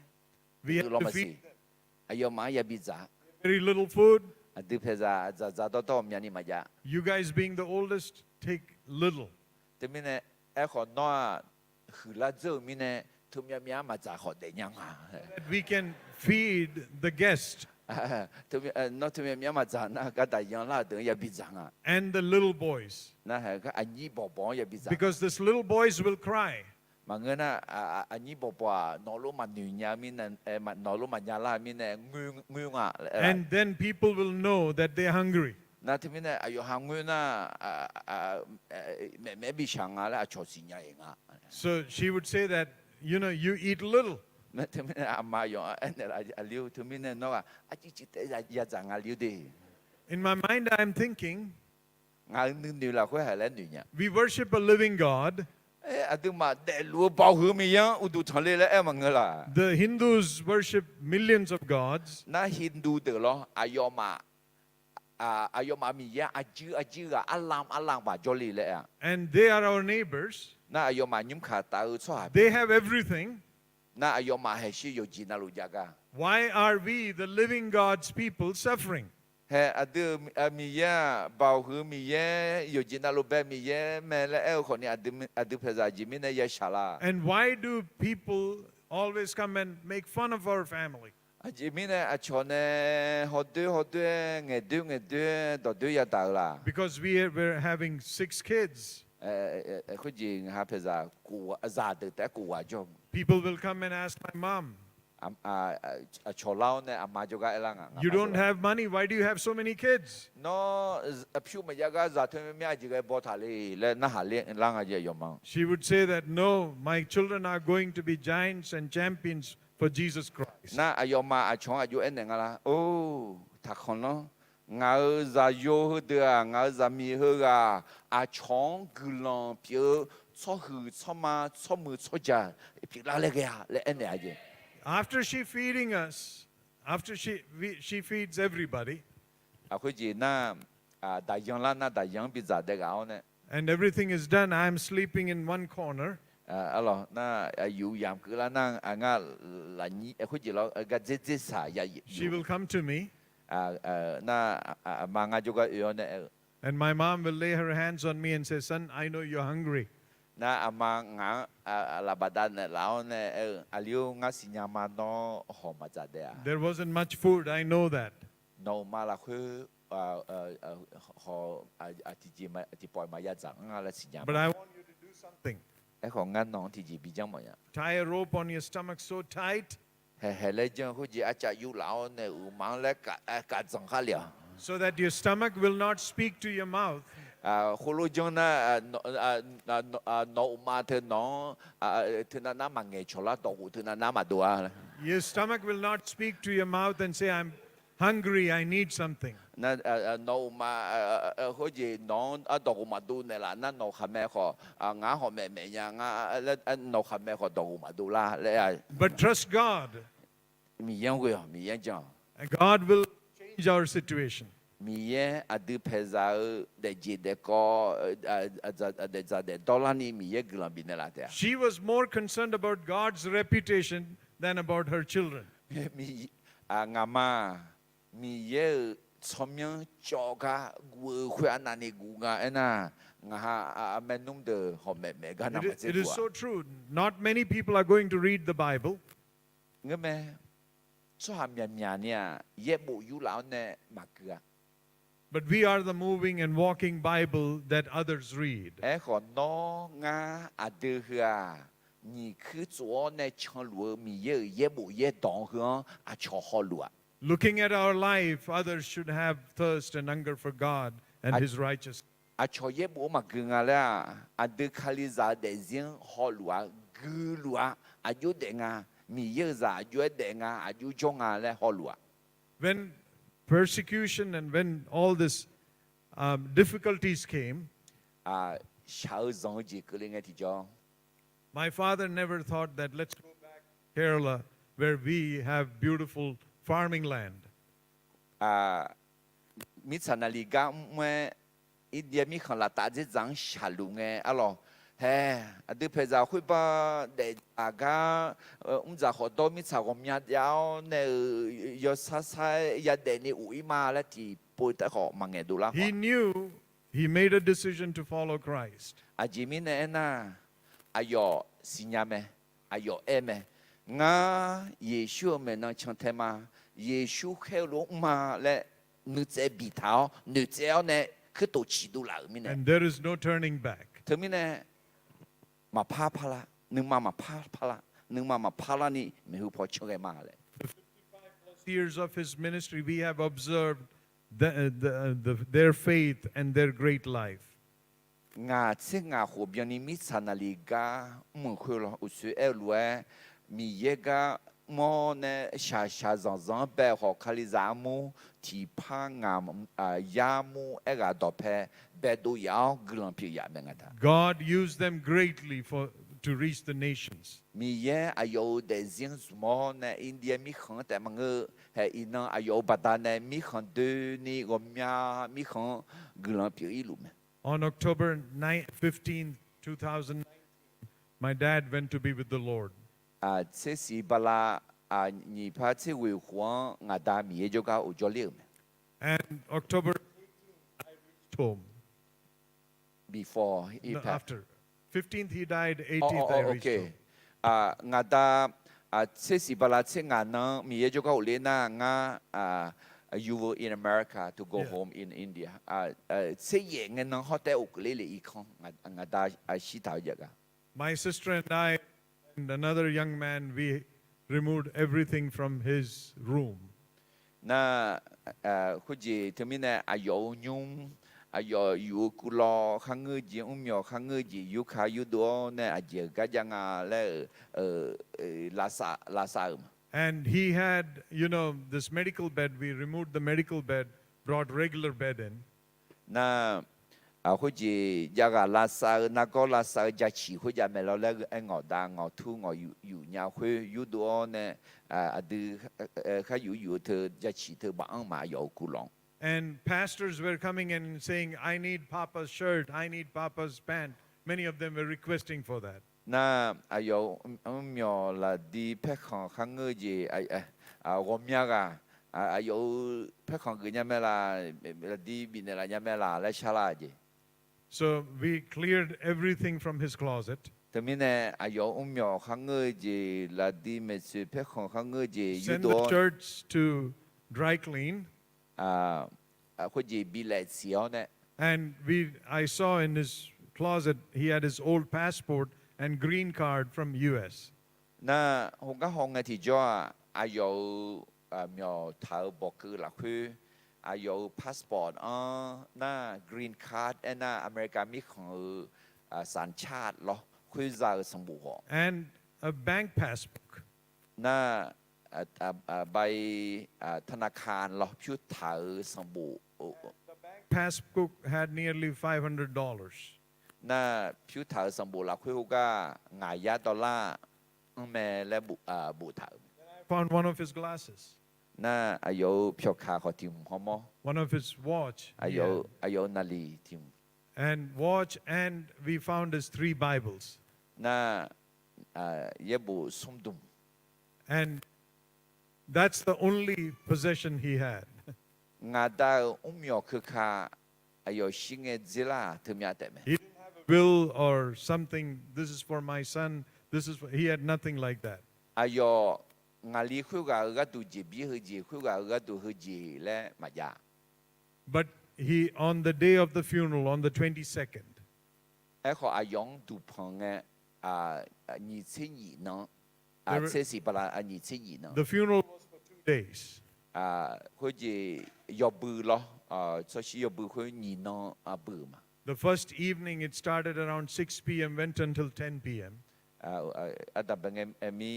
We have Lo to ma feed si. Ayo ma ya bi za. very little food. Adu phe za to mya ni ma ja. You guys being the oldest, take little. Te mi ne kho no hu la zo mi ne tu mya ma za kho de nyang a. That we can feed the guest Tu no tu mya ma za na ga da yang la de ya bi za a. and the little boys. Na ha ga anyi bo bo ya bi za. Because these little boys will cry. Mà người na anyi bo bo no lo ma nu nya mi ne ma no lo ma nya la mi ne ngu nga. And then people will know that they're hungry. Na tu mi ne ayo ha ngu na me bi shang a la cho si nya nga. So she would say that, you eat little. Na tu mi ne ama yo en a liu tu mi ne no a chi chi te ya za nga liu de. In my mind, I'm thinking, Nga nu la ko ha la nu nya. we worship a living God. Adu ma de lu bao hu mi yang u du thon le la ma nga la. The Hindus worship millions of gods. Na Hindu de lo ayo ma mi ya a ji ga alam ba jo li le a. And they are our neighbors. Na ayo ma nyum kha ta u so ha. They have everything. Na ayo ma he shi yo ji na lu ja ga. Why are we, the living God's people, suffering? He adu mi ya bao hu mi ye yo ji na lu be mi ye me le e ko ni adu phe za ji mi ne ye sha la. And why do people always come and make fun of our family? chỉ mình cho nên họ đưa nghe đưa đồ đưa ya tao là Because we're having 6 kids. cái gì ha phải ra cụ già từ té cụ à cho People will come and ask my mom, cho lao nè mà cho cái là you don't have money, why do you have so many kids? nó phiêu mà ya cái già thôi mấy ai chỉ cái bỏ thà đi lên nó hà liên lang cái gì vậy mà She would say that, no, my children are going to be giants and champions for Jesus Christ. na ayo mà chong ayo en nè là ô thật không nó ngài già yo đưa ngài già mi hơ chong cứ lòng phiêu cho hư cho ma cho mưa cho già phiêu là cái à là en nè gì After she feeding us, after she feeds everybody, cái gì na đại dương là na đại dương bị già để gạo nè and everything is done, I'm sleeping in one corner. alo na yu yam cứ là na nga là nhị cái gì lo cái dễ xả ya She will come to me, na mà nga juga yo nè and my mom will lay her hands on me and say, son, I know you're hungry. na mà nga là badan nè lao nè aliu nga sinyama no ho ma za de There wasn't much food, I know that. no ma la khu ho ti poi ma ya zang nga la But sinyama I want you to do something. e ho nga no ti ji bi jang mo ya Tie a rope on your stomach so tight he le jang hu ji a cha yu lao nè u mang le ka zang ha liao so that your stomach will not speak to your mouth. khu lu jong na no ma the no the na ma nge chola to hu the na ma do Your stomach will not speak to your mouth and say, I'm hungry, I need something. na no ma ho ji no do ma do ne la na no kha me kho nga ho me me ya nga no kha me kho do ma do la le But trust God, mi yang go mi yang jang and God will change our situation. mi ye adu pe za de ji de ko de za de dollar ni mi ye glan bi ne la te She was more concerned about God's reputation than about her children. mi nga ma mi ye chomyang cho ga gu khwa na ni gu nga na nga ha me num de ho me me ga na ma It is so true. Not many people are going to read the Bible, nga me so ha mya mya ni ye bu yu lao ne ma ga but we are the moving and walking Bible that others read. e kho no nga adu ha ni khu zuo ne chang lu mi ye bu ye dong he cho ho lu Looking at our life, others should have thirst and hunger for God and His righteousness. cho ye bu ma ga nga la adu khali za de zin ho lu gu lu yu de nga mi ye za yu de nga yu jong le ho lu When persecution and when all this difficulties came, shao zong ji ke ling ti jong my father never thought that let's go back to Kerala where we have beautiful farming land. mi chana li ga me i dia mi khan la ta je zang sha lu nge alo he adu pe za hui ba de aga za ho do mi cha go mya yao ne yo sa sa ya de ni u ma la ti pu ta ho ma nge du la He knew, he made a decision to follow Christ. a ji mi ne na ayo sinya me ayo eme nga Yeshu me na chang te ma Yeshu he lu ma le nu ze bi tao nu ze ne ke to chi du la mi ne And there is no turning back. te mi ne ma pa pa la nu ma pa pa la nu ma pa la ni me hu po cho ge ma le Years of his ministry, we have observed their faith and their great life. nga che nga ho byo ni mi sa na li ga mo khu lo u su e lu e mi ye ga mo ne sha zang zang be ho khali za mu ti pa nga ya mu e ga do pe be do ya glan pi ya me nga ta God used them greatly to reach the nations. mi ye ayo de zin mo ne india mi khang ta ma nge he ina ayo ba da ne mi khang de ni go mya mi khang glan pi i lu me On October 15, 2019, my dad went to be with the Lord. ce si bala ni pa che we huang nga da mi ye jo ga u jo le And October 18th, I reached home. before he No, passed. after 15th, he died. 18th, I reached okay home. nga da 这是巴拉这俺呢，米也就搞来那俺you were in America to go Yeah. home in India. 这也俺能好带屋里来一看，俺大西头一个。 My sister and I and another young man, we removed everything from his room. 那或者他们呢有用有古老看个字，苗看个字，有卡有多呢这个讲嘞拉萨嘛。 And he had, this medical bed. We removed the medical bed, brought regular bed in. 那或者这个拉萨那个拉萨加起或者没了那个我大我土我有鸟会有多呢还有的加起的网嘛有古龙。 And pastors were coming in and saying, I need Papa's shirt, I need Papa's pant. Many of them were requesting for that. 那有苗了的拍看看个字我苗个有拍看个人咩啦的边啦人咩啦来下来的。 So we cleared everything from his closet. 对面呢有苗看个字啦的咩事拍看看个字有 Send the 多 shirts to dry clean. 或者比来少呢。 And I saw in his closet, he had his old passport and green card from US. 那我讲行嘅提咗有苗頭博佢啦佢有 passport 那 green card 那อเมริกามีของสัญชาติ咯佢就สมบูรณ์ And a bank passbook. 那ใบธนาคาร咯พิวเถาสมบูรณ์ Passbook had nearly $500. 那พิวเถาสมบูรณ์ละ佢ก็$5แม่และบูเถา Found one of his glasses, 那有票卡和ทีม好冇 one of his watch. he had. 有นาฬิทีม And watch, and we found his 3 Bibles. 那也不松动 And that's the only possession he had. 我到苗去看有新的字啦特别的 He didn't have a will or something. This is for my son. He had nothing like that. 有我离开个都是比和字，开个都和字嘞嘛呀。 But he, on the day of the funeral, on the 22nd, ไอ้เขา用都碰的2002呢， There were- 这是不啦2002呢， the funeral was for 2 days. 或者要补咯，就是要补会2呢补嘛。 The first evening, it started around 6 p.m., went until 10 p.m. แต่เป็นมี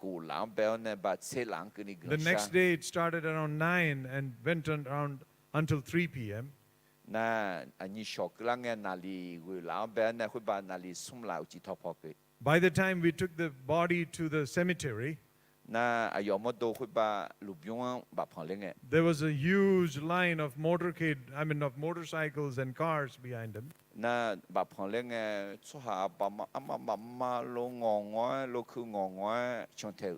กูหลังเบลเนี่ยบัดเสหลังคือนี่ The next day, it started around 9 and went around until 3 p.m. น่ะอันนี้ช็อกลังเงินนาลีกูหลังเบลเนี่ยคุยบานนาลีสุ่มเหล่าจิตทอพอกิ By the time we took the body to the cemetery, น่ะอายอมดูคุยบาลูบยงบับพอเลยไง there was a huge line of of motorcycles and cars behind him. น่ะบับพอเลยไงสุหาปะมาลงงงโลคืองงชงเทว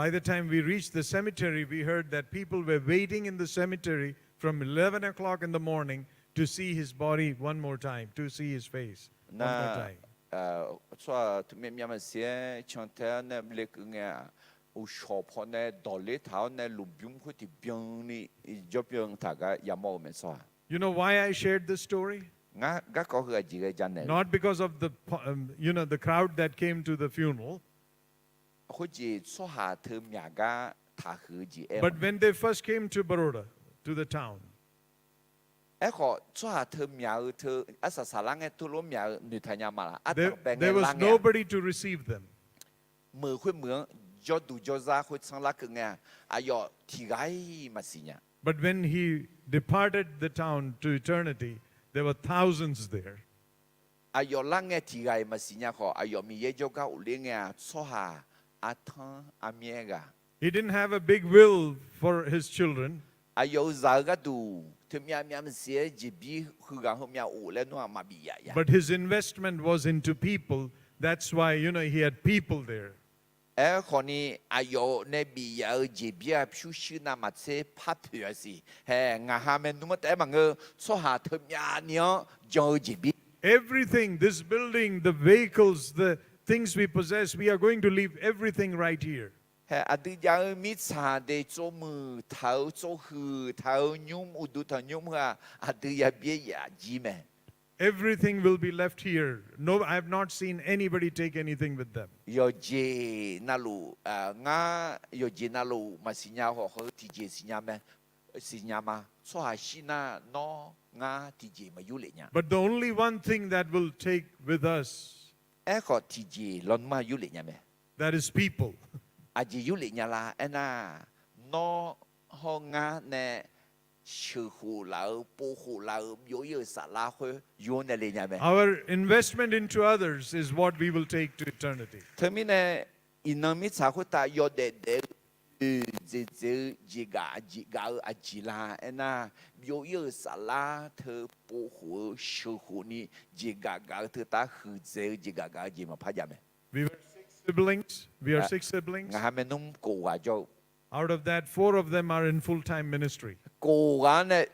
By the time we reached the cemetery, we heard that people were waiting in the cemetery from 11 o'clock in the morning to see his body one more time, to see his face one น่ะ more time. ส่วนทุกเมียมันเสียชงเทวเนี่ยเล็กไงอุชอพอเนี่ยดอลเลเท้าเนี่ยลูบยงคุยที่เบียงนี่จบยังถ้าก็ยามอเหมือนส่วน You know why I shared this story? งั้นก็คือจีเกจันเนี่ย Not because of the crowd that came to the funeral, คุจีสุหาเธอมีก็ถ้าคือจีเอ็ม but when they first came to Baroda, to the town, ไอ้ขอสุหาเธอมีเธออาศัยสารังเงตุลมีนิทานยามาละอัต there, เป็นไง there was ลังเง nobody to receive them. มือคุยเมืองจอดูจอซาคุยสังลักไงอายอที่ไงมาสิเนี่ย But when he departed the town to eternity, there were thousands there. อายอลังเงที่ไงมาสิเนี่ยขออายอมีเยอะก็อุลิเงสุหาอาทังอาเมียกะ He didn't have a big will for his children, อายอซาก็ดูเธอมีมันเสียจีบีคือการเขามีอุแล้วนัวมาบียะ but his investment was into people. That's why, he had people there. ไอ้คนนี้อายุในบียาจีบียพิวชินามาเซพับเผือสิเฮ้งาฮามันนุ่มแต่บางสุหาเธอมีเนี่ยจอจีบี Everything, this building, the vehicles, the things we possess, we are going to leave everything right here. 阿弟要米茶的做木头做河头用乌杜头用啊，阿弟要别牙子咩？ Everything will be left here. No, I have not seen anybody take anything with them. 要接那路我要接那路嘛是伢好好提接是伢咩？是伢嘛？说还是那喏我提接嘛有嘞伢， But the only one thing that will take with us, 哎个提接乱嘛有嘞伢咩？ that is people. 阿姐有嘞伢啦，哎那喏好我呢？ 守护老、保护老，有啥拉会有那里伢咩？ Our investment into others is what we will take to eternity. 他们呢，伊那米查会打要得，这阿吉啦，哎那有啥拉特保护守护你，这特打负责这嘛怕伢咩？ We were 6 siblings. We are 6 siblings. 我还没弄过啊就。 Out of that, 4 of them are in full-time ministry. 個人呢，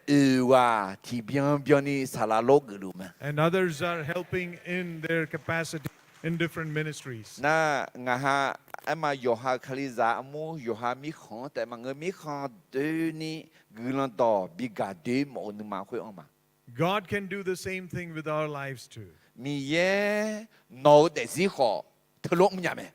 提邊呢，沙拉羅格路嘛。 And others are helping in their capacity in different ministries. 那我哈，嘛有哈克里扎姆，有哈米康，但嘛我米康對呢，個人到比較對冇那麼會嘛。 God can do the same thing with our lives too. 米耶腦的時候，特落唔入咩？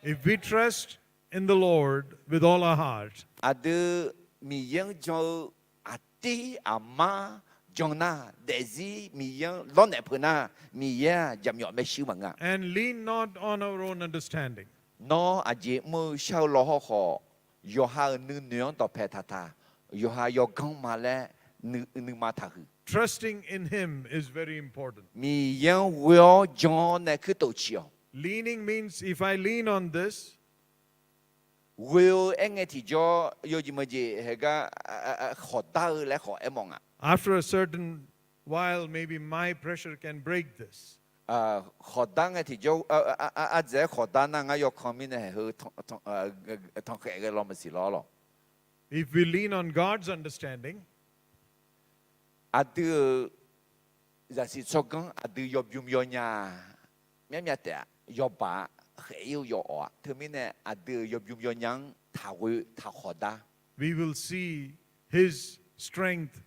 If we trust in the Lord with all our heart, 阿德米耶就阿爹阿媽。 trong na để gì mi yang lo nè phơi na mi ya jam nhỏ mấy xíu mà ngà and lean not on our own understanding. nó à chị mơ sao lo họ họ yo ha nữ nương to phe thà yo ha yo công mà lẽ nữ mà thà hư Trusting in Him is very important. mi yang will John nè cứ tổ chiều Leaning means if I lean on this, will anh ấy thì cho yo gì mà gì hệ cái khó ta lẽ khó em mong à after a certain while, maybe my pressure can break this. khó ta ấy thì cho dễ khó ta na ngay yo comment này hư thong khẽ cái lo mà xí lo lo If we lean on God's understanding, adu za si chogang adu yob yum yo nya mya ta yo ba he yo o themine adu yob yum yo nyang tha wi tha khoda we will see His strength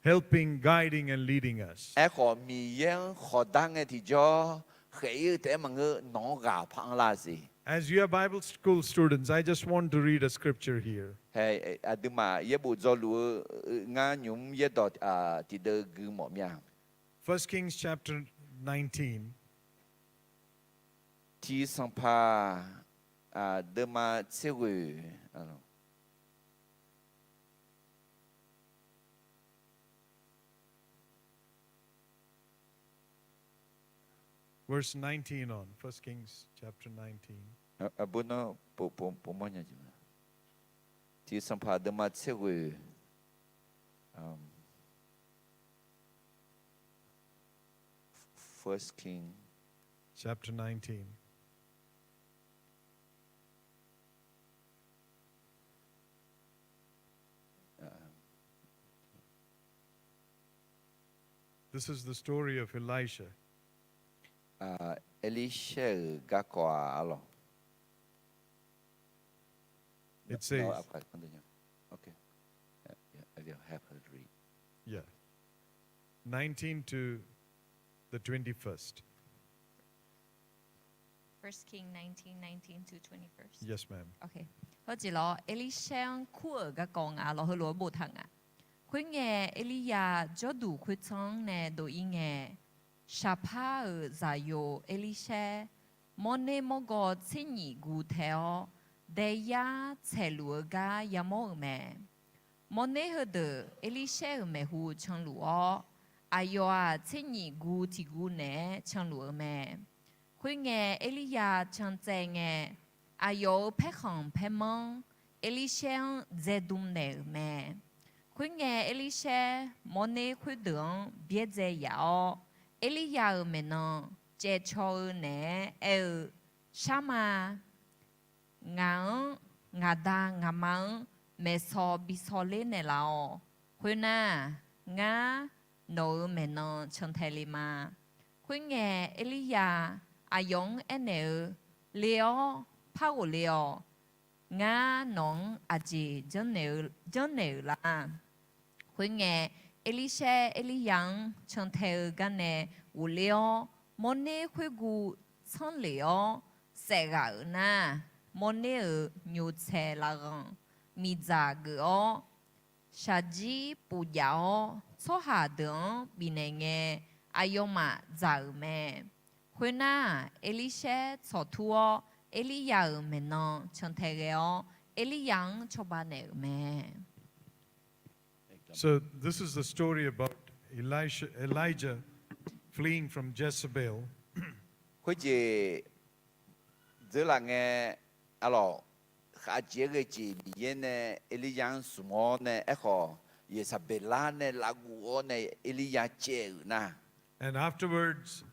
helping, guiding, and leading us. e kho mi yang khoda nge ti jo he te mang no ga phang la si As you are Bible school students, I just want to read a scripture here. he adu ma ye bu zo lu nga nyum ye dot ti de gu mo mya 1 Kings chapter 19. ti sang pa de ma che wi Verse 19 on. 1 Kings chapter 19. Abuno po mo nya jima. Ti sampa de ma tsewe First King Chapter 19. This is the story of Elisha. Elisha ga kwa alo. It says, Okay. I will have her read. yeah, 19 to the 21st. 1 King 19 to 21st. Yes, ma'am. OK，好一咯，伊利香库尔个讲啊，落去罗布堂啊，佢嘅伊利亚做度佢唱呢，都应嘅沙帕尔在有伊利香，莫呢莫个千二古条，第呀切路个也莫咩，莫呢去的伊利香咩户唱路哦，哎哟啊，千二古提古呢唱路咩。佢嘅伊利亞唱正嘅，阿有劈行劈蒙，伊利香在東內咩？佢嘅伊利香莫呢佢等別在搖，伊利亞咩呢？在錯呢？什麼？硬大硬猛，咩錯比錯咧呢啦哦？佢呢？硬腦咩呢？唱太哩嘛？佢嘅伊利亞。阿勇 N 了，帕我了， ngã nón à chị dân nêu là khuyên nghe Elisha Eliang chân theo gan nè u liao môn nè khuyên gu chân liao sẽ gạo na môn nè ở nhu xe là găng mi già gỡ sa ji pu yao so ha đường bị nè nghe ayoma già mẹ khuyên na Elisha so thua Eliya mẹ non chân theo Eliang cho ba nè mẹ. So this is the story about Elijah fleeing from Jezebel. Khối gì giờ là nghe alo khá chế cái gì bị yên nè Eliya sumo nè echo Jezebel nè lagu nè Eliya chế na. And afterwards,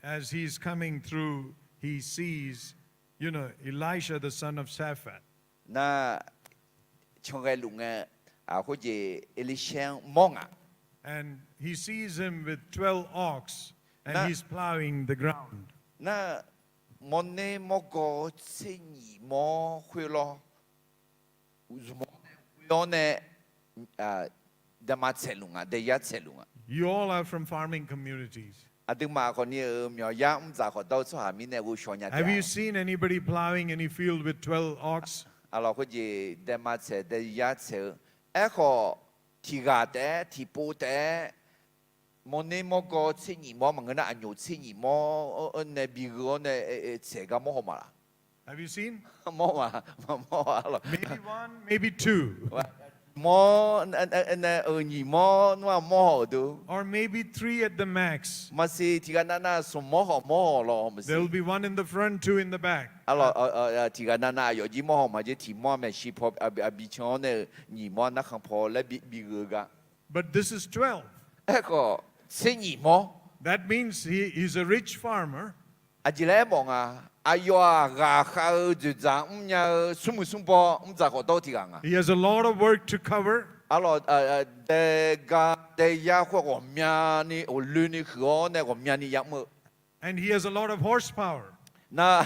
as he's coming through, he sees, Elisha, the son of Shaphat. Na trong cái lúc nghe khối gì Elisha mong à. And he sees him with 12 ox, and Na- he's plowing the ground. Na món nè mò có chế nhị mò khuya lo mò nè đam mát xe lunga để yết xe lunga. You all are from farming communities. Ading mà còn như mèo ya giả khỏi đâu số hà mi nè u shon ya. Have you seen anybody plowing any field with 12 ox? Alo có gì đam mát xe để yết xe. Echo thì gà té thì bố té. Món nè mò có chế nhị mò mà người ta ăn nhiều chế nhị mò nè bị gỡ nè xe cái mò hông à? Have you seen? Mò alo. Maybe one, maybe two. Mò nè nhị mò nó mò đâu. Or maybe three at the max. Mà si thì cái nana sum mò lo mà si. There will be one in the front, two in the back. Alo thì cái nana có gì mò mà chỉ thì mò mà si pop bị chọn nè nhị mò nó không phò lại bị gỡ gà. But this is 12. Echo chế nhị mò. That means he's a rich farmer. Chỉ lẽ mong ayo gà khao dự dạng nhà sum bò giả có đâu thì gang He has a lot of work to cover. Alo de gà de ya khoa của mía ni ở lươn ni khứa nè của mía ni yam mơ. And he has a lot of horsepower. Na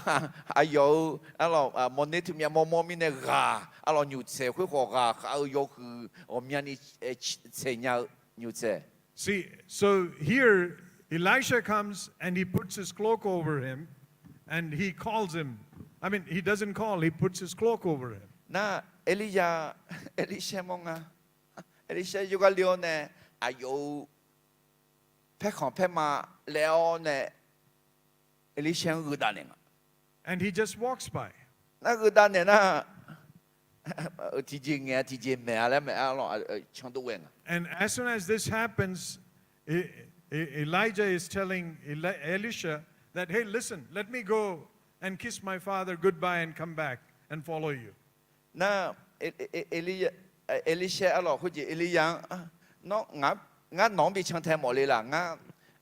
ayo alo món nè thì mía mò mi nè gà alo nhiều xe khoa của gà khao yo khứ ở mía ni xe nhau nhiều xe. See, so here Elisha comes and he puts his cloak over him and he calls him. I mean, he doesn't call, he puts his cloak over him. Na Elisha mong Elisha yoga leo nè ayo pe ma leo nè Elisha ngư đan nè. And he just walks by. Na ngư đan nè na thì gì mẹ là mẹ lo chang du wen. And as soon as this happens, Elijah is telling Elisha that, hey, listen, let me go and kiss my father goodbye and come back and follow you. Na Elisha alo ho ji Elia no ngã nong bị chang thêm mọi lì là ngã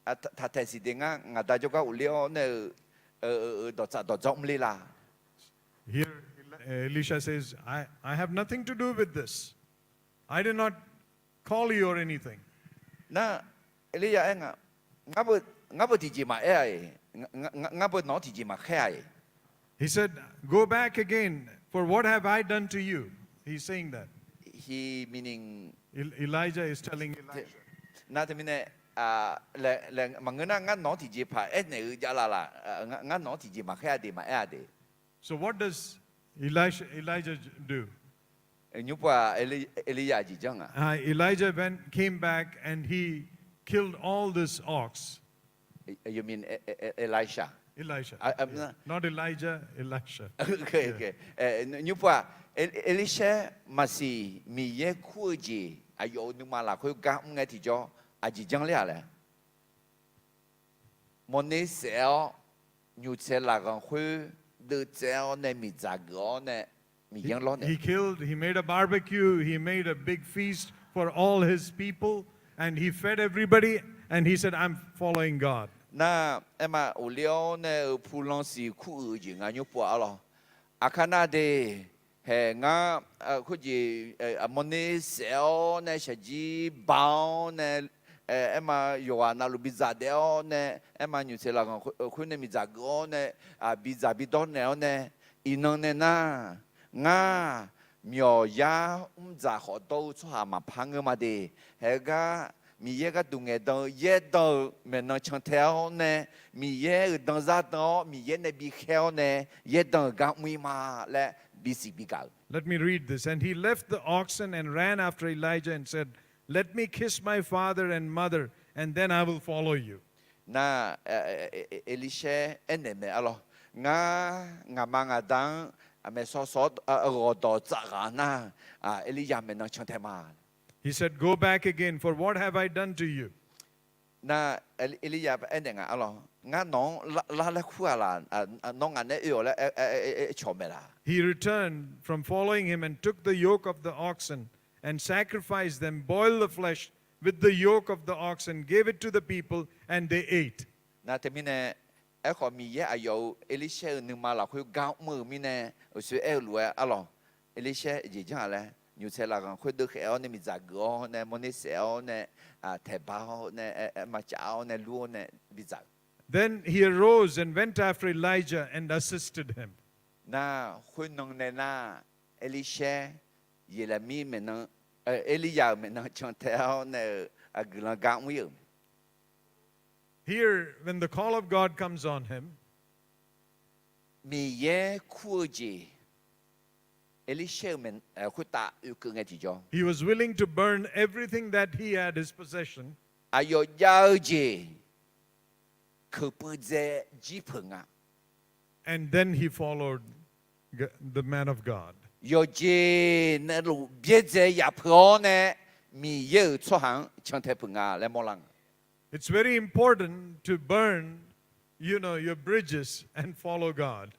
thật thật sự ngã đại cho các u leo nè đọt giống lì là. Here, Elisha says, I have nothing to do with this. I did not call you or anything. Na Elia ngã bự thì gì mà ngã bự nó thì gì mà khai. He said, go back again, for what have I done to you? He's saying that. He meaning Elijah is telling Elisha. na thì mình là mà người ngã nó thì gì phải này giờ là ngã nó thì gì mà khai đi mà đi. So what does Elijah do? Nhúc qua Elia gì chăng à? Elijah came back and he killed all this ox. You mean Elisha? Elisha. I'm Yeah. Not Elijah, Elisha. Okay. Nhúc qua Elisha mà si mi ye khu gì ayo nhưng mà là khối gam nghe thì cho gì chăng lẽ lẽ. Món này sẽ nhiều sẽ là con khối đưa chéo này mi giả gõ này mi giang lo này. He made a barbecue, he made a big feast for all his people, and he fed everybody, and he said, I'm following God. Na em mà ở liêu này ở phù long sĩ khu gì ngay nhúc qua lo. Akana de hè ngã khối gì món này xéo này sẽ gì bao này em mà yo na lu bizza đeo này em mà nhiều sẽ là khối này mi giả gõ này bizza bi đón này này inong này na nga myo ya za ho do cho ha ma phang ma de he ga mi ye ga du nge do ye do me no chang theo ne mi ye dans za do mi ye ne bi kheo ne ye do ga mui ma le bi si bi ga. Let me read this. And he left the oxen and ran after Elijah and said, "Let me kiss my father and mother, and then I will follow you." Na Elisha ene me alo nga manga dang me so ro do za ga na Elijah me no chang the ma. He said, "Go back again, for what have I done to you?" Na Elijah ene nga alo nga no la khu la no nga ne yo la cho me la. He returned from following him and took the yoke of the oxen and sacrificed them, boiled the flesh with the yoke of the oxen, gave it to the people, and they ate. Na te mine e ko mi ye ayo Elisha nu ma la khu ga mu mine o su e lu alo Elisha ji ja le nyu che la ga khu de kheo ne mi za go ne mo ne seo ne te ba ne ma chao ne lu ne bi za. Then he arose and went after Elijah and assisted him. Na khu nong ne na Elisha ye la mi me na Elijah me na chon theo ne a ga mu yo. Here, when the call of God comes on him, Mi ye khu ji Elisha men khu ta yu ku nge ji jo. he was willing to burn everything that he had his possession Ayo yao ji khu pu ze ji phung a. and then he followed the man of God. Yo ji ne lu bie ze ya pro ne mi ye cho hang chang the phung a le mo lang. It's very important to burn, your bridges and follow God.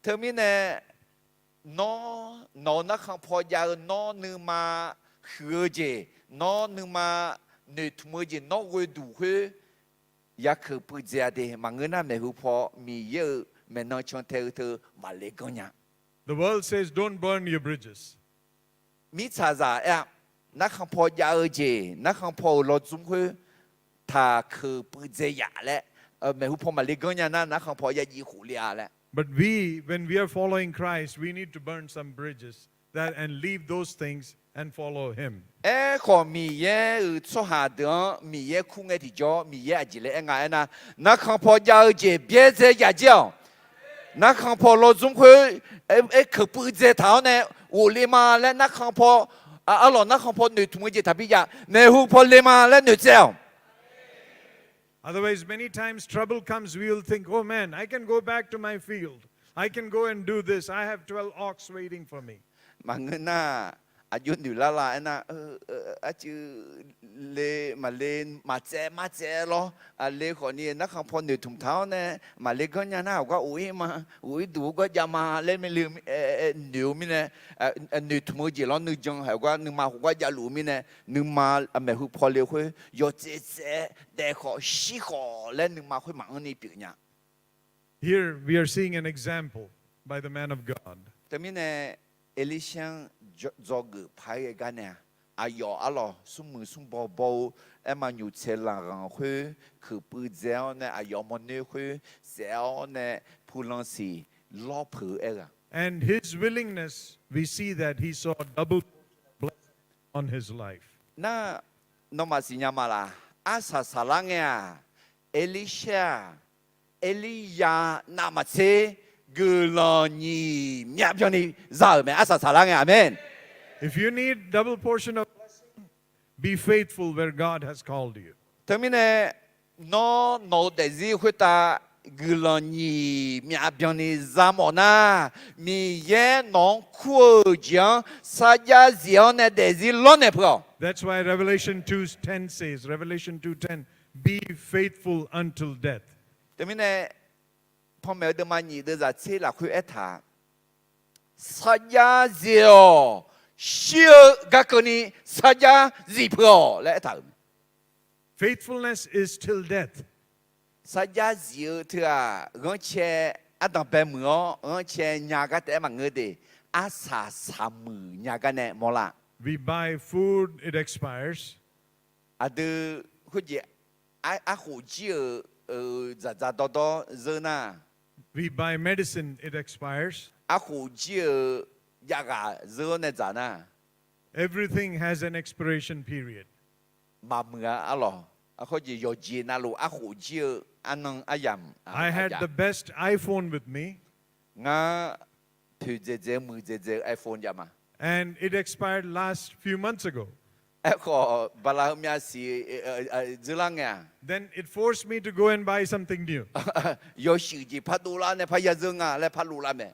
Thế mi ne nó na khang po ya nó nu ma hue ji nó nu ma ne tu mo ji nó we du hu ya khu pu ze de ma nge na me hu po mi ye me no chang the tu ma le go nya. The world says, don't burn your bridges. Mi cha za ya na khang po ya ji na khang po lo zum hu ta khu pu ze ya le me hu po ma le go nya na khang po ya ji hu lia le. But when we are following Christ, we need to burn some bridges and leave those things and follow him. E ko mi ye cho ha de mi ye khu nge ti jo mi ye ji le nga na khang po ya ji bie ze ya jiao na khang po lo zum hu e khu pu ze tao ne wu li ma le na khang po a lo na khang po nu tu mo ji ta bi ya ne hu po li ma le nu jiao. Otherwise, many times trouble comes, we will think, oh man, I can go back to my field. I can go and do this. I have 12 ox waiting for me. Mà người na ayun du la na chu le mà lên mà che lo le khó ni na khang pon de tum thao ne mà le go nya na qua ui du go ya ma lên me lu niu mi ne nu tum ji lo nu jong ha qua nu ma qua ya lu mi ne nu ma me hu po le hu yo che de kho shi kho le nu ma hu ma ni pi nya. Here we are seeing an example by the man of God. Te mi ne Elisha jog phai ga ne ayo alo sum bo bo ema nyu che la ran hu khu pu zeo ne ayo mo ne hu zeo ne pulan si lo pu era. And his willingness, we see that he saw double blessing on his life. Na no ma si nya ma la asa salang ya Elisha na ma che Gulani Yaerbyan za me asa salang amen. If you need double portion of blessing, be faithful where God has called you. Termine no de zi huta Gulani Yaerbyan za mo na mi ye non ku jian sa ya zion de zi lo ne pro. That's why Revelation 2:10 says, Revelation 2:10, be faithful until death. Termine Pomel de mani de za che la khu eta sa ya zio shi ga ko ni sa ya zi pro le ta. Faithfulness is till death. Sa ya zio tra gon che adam pe mo gon che nya ga te ma nge de asa sa mu nya ga ne mo la. We buy food, it expires. Ade hu ji a hu ji za do ze na. We buy medicine, it expires. A hu ji ya ga zo ne za na Everything has an expiration period. ma mga alo ako ji yo ji na lu a hu ji anang ayam I had the best iPhone with me, nga tu je mu je iPhone ya ma and it expired last few months ago. ako bala mya si zilang ya Then it forced me to go and buy something new. yo shi ji pha du la ne pha ya zunga le pha lu la me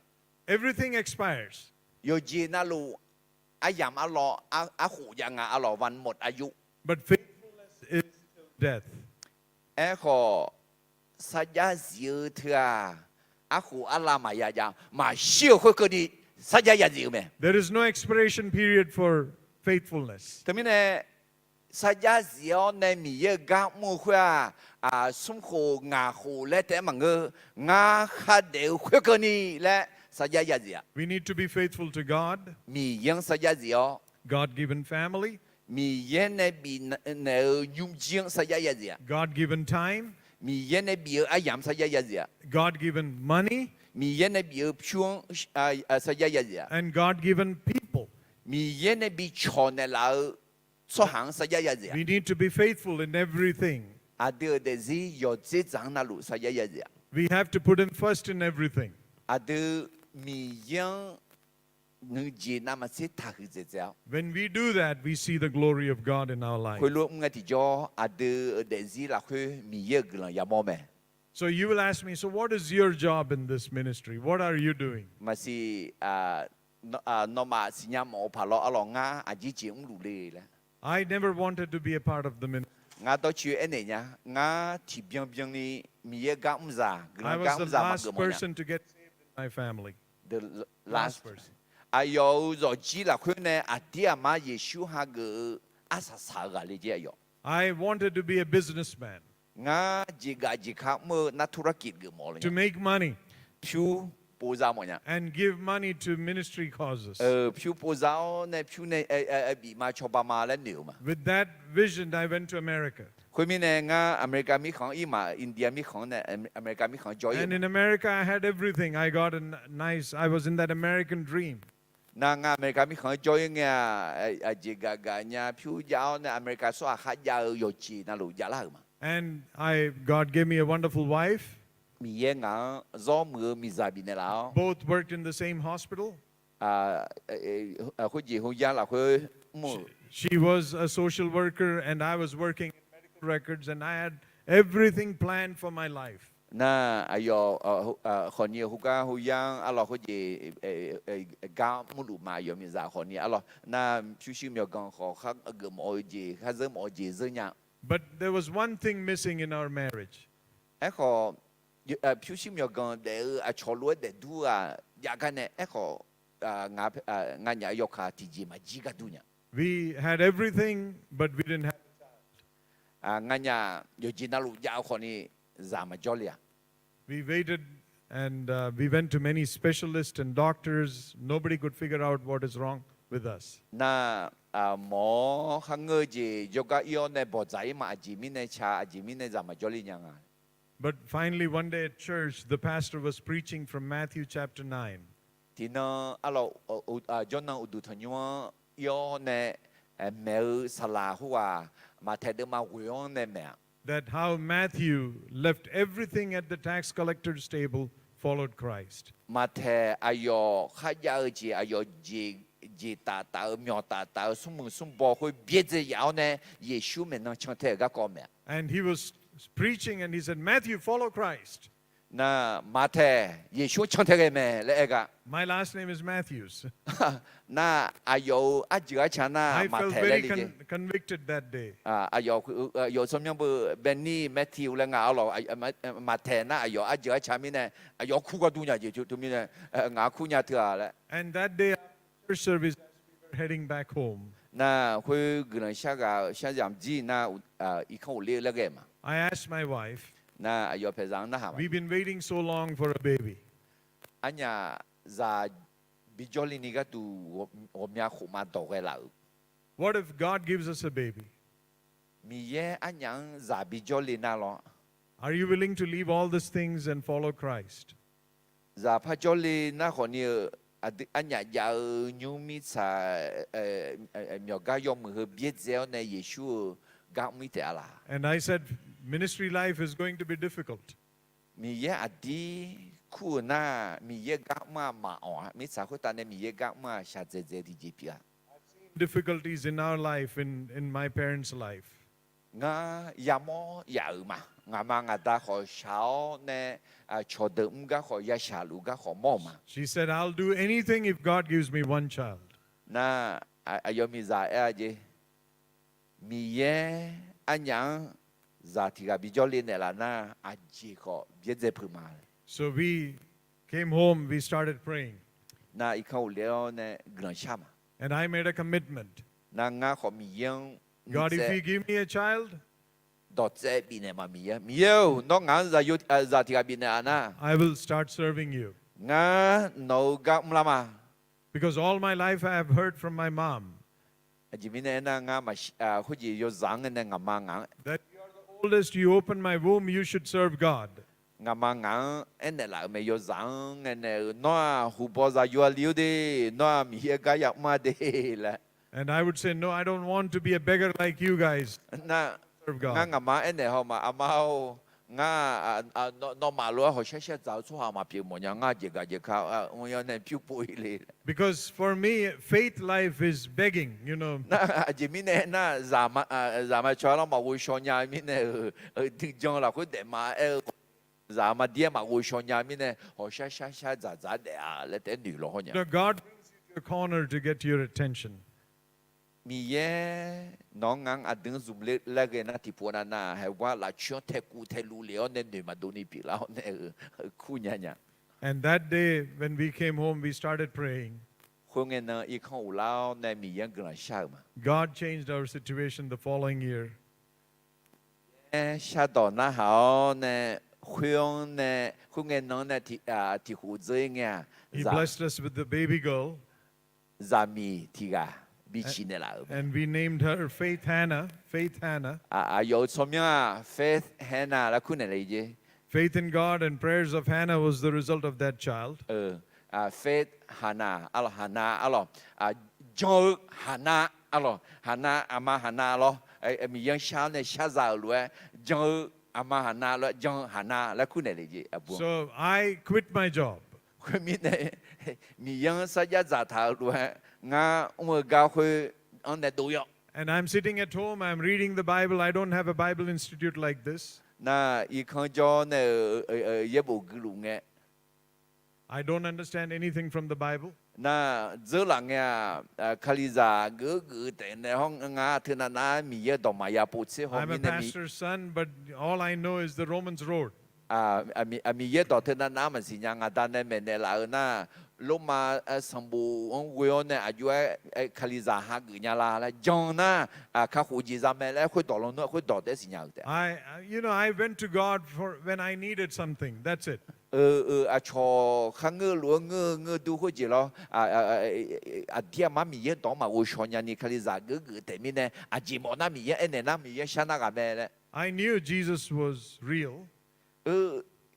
Everything expires. yo ji na lu ayam alo a hu ya nga aloวันหมดอายุ But faithfulness is till death. ako sa ya zi thua a hu ala ma ya ya ma xiu hu ko di sa ya ya zi me There is no expiration period for faithfulness. แต่มิเนี่ยสัญญาเสียวในมีเยกะมูขวาสมโคงาโคและแต่มังเงงาขัดเดียวขวกนี่และสัญญาเสีย We need to be faithful to God, มียังสัญญาเสียว God-given family, มีเย็นในบีในยุ่งจียงสัญญาเสีย God-given time, มีเย็นในบีอายามสัญญาเสีย God-given money, มีเย็นในบีช่วงสัญญาเสีย and God-given people. มีเย็นในบีชอนในเราสหางสัญญาเสีย We need to be faithful in everything. อาเดือเดซียอดจีจังนาลุสัญญาเสีย We have to put Him first in everything. อาเดือมียังนึกจีนามาสิทักเจ้า When we do that, we see the glory of God in our คุย life. รู้มึงที่จออาเดือเดซีละคุยมีเยอะกลังยามอแม่ So you will ask me, so what is your job in this ministry? What are you doing? มาสินอมาสิญามอพาลออลองาอาจีจีอุ้งลูเลยละ I never wanted to be a part of the ministry. งาตัวชื่อเอ็นเนี่ยงาที่เบียงเบียงนี่มีเยอะกะอุ้มซากลั I งกะ was อุ้ the มซามา last เกิดมั้ง person to get saved in my family. the Last last person. อายุรอจีละคุยเนี่ยอาเดียมาเยซูฮะเกอาสาสากะเลยเจีย I wanted to be a businessman, งาจีกาจีข้าเมื่อนักธุรกิจเกิดหมดเลย to make money ผิวปูซาหมดเนี่ย and give money to ministry causes. ผิวปูซาเนี่ยผิวในบีมาชอบมาและเหนียวมา With that vision, I went to America. คุยมีเนี่ยงาอเมริกามีของอีมาอินเดียมีของเนี่ยอเมริกามีของจอย And in America, I had everything. I got a nice, I was in that American dream. นางอเมริกามีของจอยเนี่ยจีกากาเนี่ยผิวยาวเนี่ยอเมริกาสวาขายาวโยจีนั่นลูกยาละมา And God gave me a wonderful wife. มีเยงาซ้อมมือมีซาบินแล้ว Both worked in the same hospital. คุยจีคุยยาละคุยมือ She was a social worker, and I was working in medical records, and I had everything planned for my life. น่าอายคนนี้ฮุกาฮุยังอร่อยคุยจีก้ามุลุมาอยู่มีซาคนนี้อร่อยน่าผิวชิมยกังขอข้าเกิดมอจีข้าเจอมอจีเจอเนี่ย But there was one thing missing in our marriage. ไอ้ขอผิวชิมยกังเดี๋ยวชอลวดเดี๋ยวดูอยากกันเนี่ยไอ้ของานยายกขาที่จีมาจีกันดูเนี่ย We had everything, but we didn't have. งานยาอยู่จีน่าลูกยาวคนนี้ซามาจอลีย We waited, and we went to many specialists and doctors. Nobody could figure out what is wrong with us. น่าหมอข้างเงยจียกอีโอเนี่ยบอกใจมาจีมินในชาจีมินในซามาจอลียังไง But finally, one day at church, the pastor was preaching from Matthew chapter 9. ทีนั้นเราจนนั้นอุดทนยัวย้อนเนี่ยแมวสลาหัวมาเทเดมาวิอนเนี่ยแม่ That how Matthew left everything at the tax collector's table, followed Christ. มาเทอายอข้ายาจีอายอจีตาตาเมียวตาตาสมุนสมบอกคุยเบียดยาวเนี่ยเยซูเหมือนนั่งชังเทก็ก่อแม่ And he was preaching, and he said, Matthew, follow Christ. น่ะมาเทเยซูชังเทกันแม่แล้วเอกะ My last name is Matthews. น่ะอายออาจีอาชาน่ะ I มา felt เทเลย very convicted that day. อายอสมยังเบอร์เบนนี่แมทธิวแล้วงาเอาเรามาเทน่ะอายออาจีอาชามิเนี่ยอายอคู่กับดูเนี่ยจีทุกมิเนี่ยงาคู่เนี่ยเถอะแล้ว And that day, after church service, we were heading back home. น่ะคุยกัน下讲จีน่ะอีกคนเลี้ยงแล้วแกมา I asked my wife, น่ะอายอเพจังน่ะฮะ we've been waiting so long for a baby. อันเนี้ยจะบิจอลินี่ก็ตัวผมอยากขมาต่อกันแล้ว What if God gives us a baby? มีเยอะอันยังจะบิจอลิน่ะหรอ Are you willing to leave all these things and follow Christ? จะพระจอลิน่ะคนนี้ anh nhà giàu như mi sa nhiều cái dòng người biết gieo này Giêsu gạo mi thế là And I said, ministry life is going to be difficult. mi ye adi khu na mi ye gạo mà ở mi sa khu ta này mi ye gạo mà sa dễ dễ đi gì bia Difficulties in our life, in my parents' life. ngã ya mo ya mà ngã mà ngã ta khỏi sáu nè cho đỡ ngã khỏi ya sa lu ngã khỏi mò mà She said, I'll do anything if God gives me one child. na ayo mi za gì mi ye anh yang za thì gặp cho lên này là na aji khó biết dễ phơi mà So we came home, we started praying. na ikau leo nè gần xa mà And I made a commitment. na ngã khỏi mi yang God, if you give me a child, đọt dễ bị này mà mi yêu nó ngã za thì gặp bị này na I will start serving you. ngã nấu gạo mà Because all my life I have heard from my mom chỉ vì này na ngã mà khu gì yo giang này ngã mà ngã that you are the oldest, you open my womb, you should serve God. ngã mà ngã anh này là mày yo giang anh này nó hu bao giờ yo liu đi nó mi ye cái yak mà đi là And I would say, no, I don't want to be a beggar like you guys. na Serve ngã God. ngã mà anh này họ mà amao ngã nó mà lo họ sẽ giáo cho họ mà biểu mọi nhà ngã gì cái khao mọi nhà này biểu bồi lên Because for me, faith life is begging, you know. na chỉ mình này na giả mà cho nó mà vui cho nhà mình này thì cho là cái để mà giả mà đi mà vui cho nhà mình này họ sẽ giả để lấy để nữ lo nhỉ God brings you to a corner to get your attention. mi ye nó ngang đứng dùng lấy cái na thì phụ na hay qua là chuyện thế cụ thế lù liao nên nữ mà đồ ni bị lao nên khu nhà nhà And that day, when we came home, we started praying. không nghe na ít không lao nên mi ye gần sao mà God changed our situation the following year. sao đó na hảo nè khuyên nè không nghe nó nè thì hữu dễ nghe He blessed us with the baby girl, giả mi thì gà bị chín là and we named her Faith Hannah. Faith Hannah.有什么 faith Hannah 啦，可能嚟啫， Faith in God and prayers of Hannah was the result of that child. faith Hannah，阿咯John Hannah，阿咯Hannah 阿媽 Hannah 咯，咪樣小呢小仔咯，John 阿媽 Hannah 咯，John Hannah 啦，可能嚟啫，阿婆。 So I quit my job. 佢咪呢咪樣實一扎頭咯，我教佢安尼都有。 And I'm sitting at home, I'm reading the Bible. I don't have a Bible institute like this. 那一看咗呢一部記錄嘅， I don't understand anything from the Bible. 那這兩個卡利扎個的呢，我聽那咪嘢同埋也不知後 I'm a 面呢咪 pastor's son, but all I know is the Romans road. 咪嘢同聽那咪是人但呢咪呢啦那。lúc mà sắm bù ông quên này à chú khali za ha gửi nhà là John na các khu gì ra mẹ lại khôi đỏ luôn nữa khôi đỏ đấy gì nhau đấy I went to God for when I needed something. That's it. cho khang ngơ luôn ngơ du khôi gì lo dia mà mi đó mà tôi cho nhà ni khali za gửi tới mi này chỉ một na mi anh này na mi sang na cái mẹ đấy I knew Jesus was real.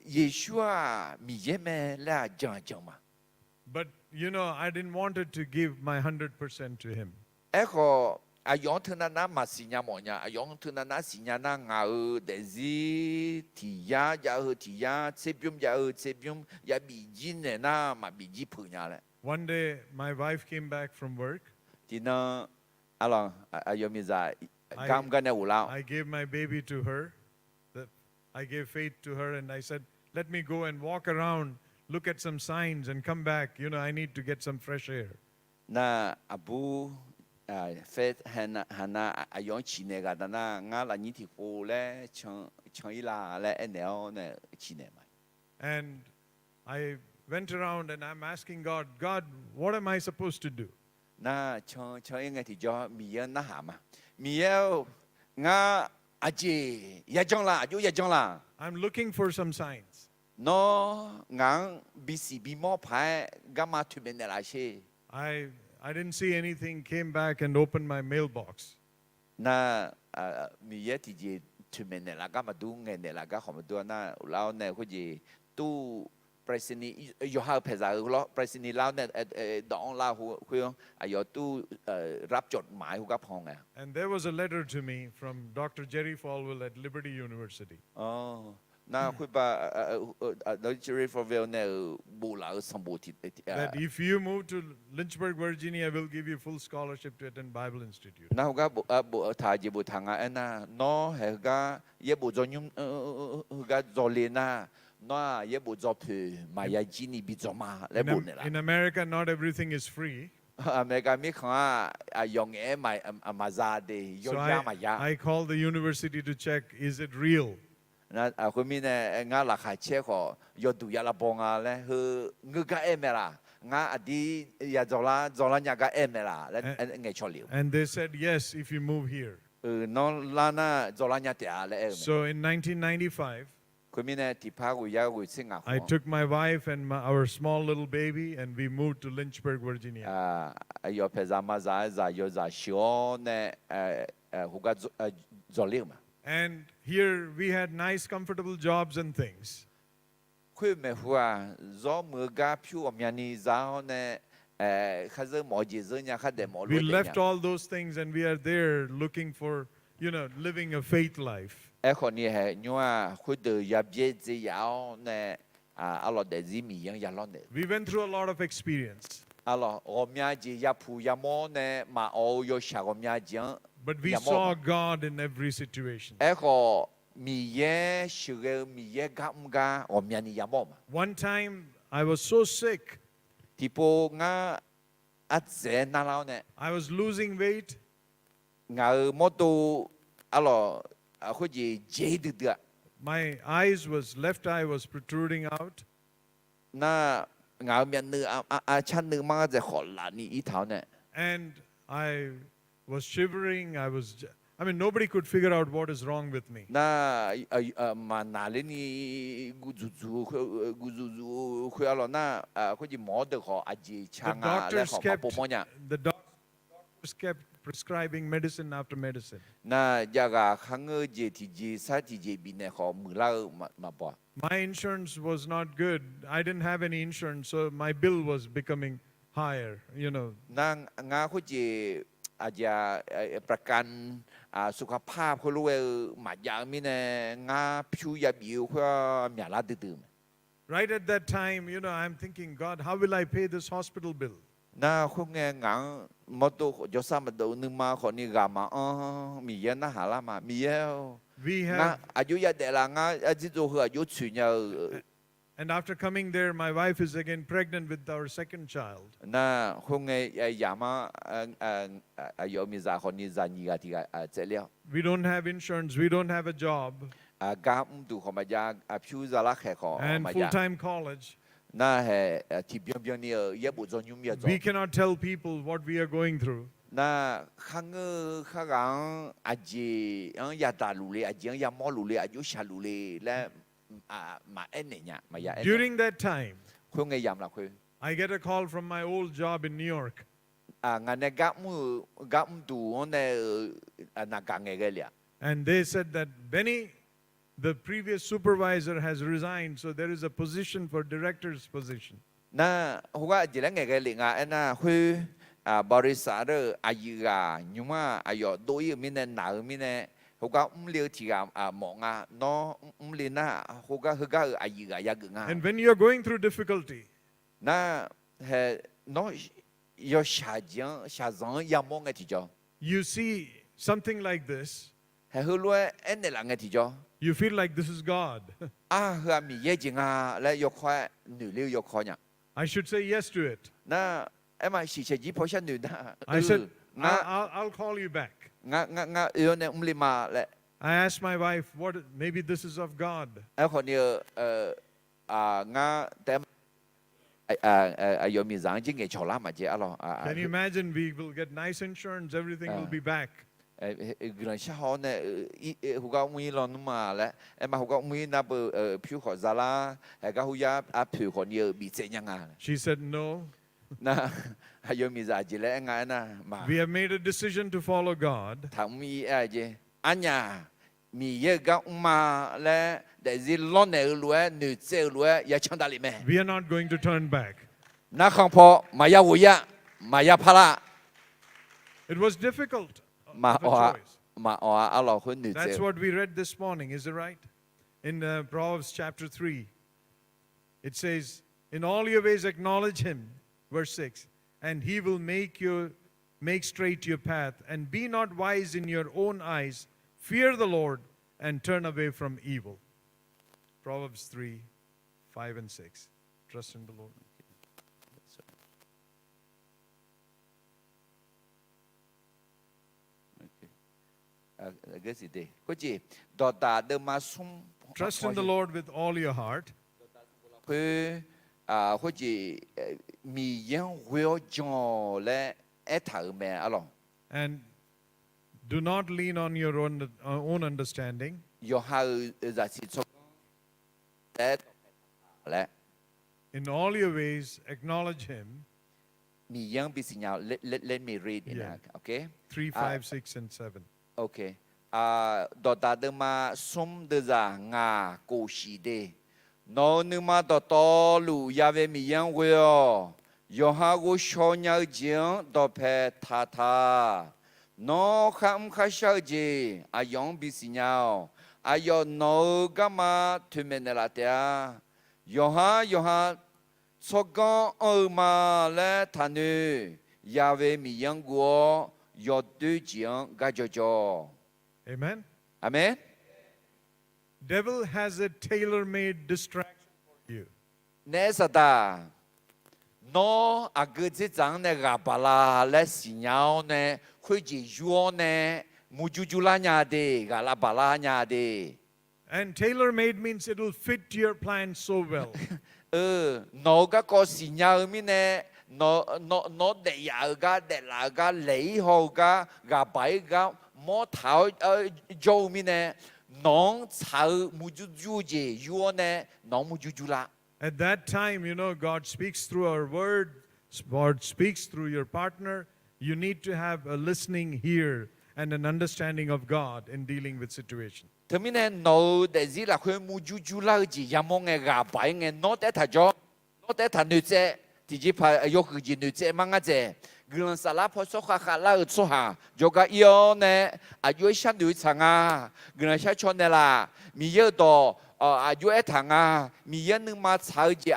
Yeshua mi mẹ là chẳng mà But, I didn't want to give my 100% to him. Echo, ayong tunana masinya monya, ayong tunana sinya na ngau dezi tiya tiya tsebium ya biji ne na ma biji punya le. One day, my wife came back from work. Tina along ayomiza gam gane ulau. I gave my baby to her. I gave Faith to her, and I said, let me go and walk around, look at some signs, and come back. I need to get some fresh air. Na abu Faith hana ayong chine ga na nga la ni ti ko le chang ila le eneo ne chine mai. And I went around and I'm asking God, what am I supposed to do? Na chang nga ti jo mi na ha ma. Mi nga aji ya jong la. I'm looking for some signs. No ngang BCB mo phai gama tu ben la she. I didn't see anything, came back and opened my mailbox. Na mi ye ti ji tu ben la gama du nge ne la ga khom du na lao ne ko ji tu ไปรษณีย์อยู่ห้าภาษาเราไปรษณีย์ลาวเนี่ยดองลาวคุยอยู่ตู้รับจดหมายหุกับพองไง And there was a letter to me from Dr. Jerry Falwell at Liberty University. อ๋อน่าคุยป่ะดร. Jerry Falwellเนี่ยบูลาสมบูรณ์ That if you move to Lynchburg, Virginia, I will give you full scholarship to attend Bible Institute. น่าหุกับบุถ่ายจีบุทางอ่ะน่ะน้อเฮก็เย่บุจยุ่มหุกับจอลีน่ะน้อเย่บุจอผือมายาจีนีบิจอมาและบุเนี่ยละ In America, not everything is free. อเมริกามีข้อยองเอ๋มาซาเดย So ยามายา I called the university to check, is it real? นะคุณมีเนี่ยงาหลักหาเช็คยอดูยาลาบงอ่ะเลยคืองือกะเอเมล่างาอดียาจอลาญากะเอเมล่าและไงชอลิว And they said, yes, if you move here. น้องลาน่าจอลาญาเตียและเอเม So in 1995, คุณมีเนี่ยที่พักวิยาวิสิงห์ I took my wife and our small little baby, and we moved to Lynchburg, Virginia. ยอเพซามาซายอซาชิโอเนี่ยหุกะจอลิวมา And here we had nice, comfortable jobs and things. คุยไม่หัวจอมือกาผิวอเมียนีซาเนี่ยข้าจะหมอจีเซเนี่ยข้าเดหมอรู้ We เนี่ย left all those things and we are there looking for, living a faith life. คนนี้เหรอเนี่ยคุยเดือยาเบียดยาวเนี่ยอร่อยแต่จีมียังยาล้อนเนี่ย We went through a lot of experience. อร่อยอเมียจียาผู้ยาโมเนี่ยมาเอาโยชาอเมียจี But we saw God in every situation. ก็มีเยชื่อมีเยกัมกาอเมียนี่ยาโมมา One time I was so sick, ที่พวกงาอัดเซนนั่นแล้วเนี่ย I was losing weight. งาโมตูอร่อยคุยจีเจดเดือ My left eye was protruding out. น่างาเมียนเนื้อชั้นเนื้อมันจะขอหลานี่อีเท่าเนี่ย And I was shivering. Nobody could figure out what is wrong with me. น่ามานาเลนี่กูจูคุยอร่อยน่าคุยจีหมอเด็กขออาจีช่างและขอมาปมเนี่ย The doctors kept prescribing medicine after medicine. น่าอยากขังเจทีจีสาทีจีบินเนี่ยขอมือเล่ามาปะ My insurance was not good. I didn't have any insurance, so my bill was becoming higher. นั่งงาคุยจีอาจจะประกันสุขภาพเขารู้ว่าหมาอย่างมีเนี่ยงาผิวยาบิวเขาหมีลาตื่น Right at that time, I'm thinking, God, how will I pay this hospital bill? น่าคงเงี้ยงังมาดูยศมาดูนึงมาคนนี้กามามีเยอะนะหาละมามีเยอะ We งา have, อายุยาเดล่ะงาจิโจคืออายุฉุนยา and after coming there, my wife is again pregnant with our second child. น่าคงเงี้ยยามาอายุมีซาคนนี้ซานีกาที่เจริญ We don't have insurance. We don't have a job. กาดูขมายาผิวซาละแขกขอ And มายา full-time college. น่าเหที่เบียงนี่เยบุจยุ่มเยอะ We cannot tell people what we are going through. น่าข้างข้างอาจียาตาลุเลอาจียามอลุเลอายุชาลุเลและมาเอ็นเนี่ยมายา During that time, คงเงี้ยยามละคุย I get a call from my old job in New York. งานเนี่ยกัมดูเนี่ยนักการเงินเลย And they said that Benny, the previous supervisor, has resigned, so there is a position for director's position. น่าหัวจีเล่นเงินเลยน่าคุยบริษัทอายุยุ่งอายุโดยมีเนี่ยหนามีเนี่ยหัวเลี้ยที่มองน้องเลี้ยน่าหัวอายุยากงา And when you are going through difficulty, น่าน้องยอชาจังยามองไงที่จ้า you see something like this, ให้รู้ว่าเอ็นเนี่ยหลังไงที่จ้า you feel like this is God. เฮ้มีเยอะจริงและยกข้อหนึ่งเลี้ยวยกข้อเนี่ย I should say yes to it. น่ามาสิเฉยๆเพราะฉันหนึ่งนะ I said, I'll call you back. งาเนี่ยลิมาและ I asked my wife, maybe this is of God. คนนี้งาแต่อายุมีสังจริงๆชอบละมาเจ้า Can you imagine we will get nice insurance, everything will be back. กลุ่มชาวเนี่ยหัวก็มีร้อนมาแล้วมาหัวก็มีนับผิวขอซาลาก็หัวยาผิวคนเยอะบีเจยังไง She said, no. นะอายุมีสังจริงแล้วไงนะมา We have made a decision to follow God. ทำมีอะไรอันยา米耶个嘛嘞，但是老内路女子路也强大里面。 We are not going to turn back. 那康坡玛雅乌亚玛雅帕拉 It was difficult 玛 of a 奥 choice. 玛奥阿老婚女 That's 子。 what we read this morning, is it right? In Proverbs chapter 3, it says, in all your ways acknowledge him, verse 6, and he will make straight your path, and be not wise in your own eyes. Fear the Lord and turn away from evil. Proverbs 3, 5 and 6. Trust in the Lord. Cái gì đây? Có gì? Đó ta đưa mà sung. Trust in the Lord with all your heart. Cứ có gì mi yên will cho lẽ thở mẹ alo. And do not lean on your own understanding. Yo hai ra si cho lẽ In all your ways, acknowledge him. mi yên bị gì nhau? Let me read in Yeah. okay? 3, 5, 6, and 7. Okay. Đó ta đưa mà sum đưa ra ngà cổ sĩ đề. Nó nếu mà đó lù ya về mi yên will. Yo ha go show nhau giếng đó phải tha tha. Nó khám khá sao gì? Yong bị gì nhau? Yo nó gama thu men la tia. Yo ha so con mà lẽ thanu. Ya về mi yên go. Yo du giếng ga cho. Amen. Amen. Devil has a tailor-made distraction for you. Nè sa ta. Nó cái gì chẳng nè gặp bà lẽ xì nhau nè, khơi gì yuo nè, mu ju la nhà đi, gặp la bà la nhà đi. And tailor-made means it will fit your plan so well. Nó có xì nhau mi nè, nó để là cái lấy hồ cái gặp bảy cái mỏ thảo dâu mi nè, nó chào mu ju gì yuo nè, nó mu ju la. At that time, you know, God speaks through our word, God speaks through your partner. You need to have a listening ear and an understanding of God in dealing with situation. Thế nên nó để gì là khuyên mu ju la gì, ya mong nghe gặp bảy nghe nó để thà cho, nó để thà nữ chế, thì chỉ phải yêu cái gì nữ chế mang cái chế. Người sa la phô số khá la ở số hà, cho cái yêu nè, yêu sang nữ sang người sa cho nè là, mi yêu đó. Yêu thằng mi yên nhưng mà sao gì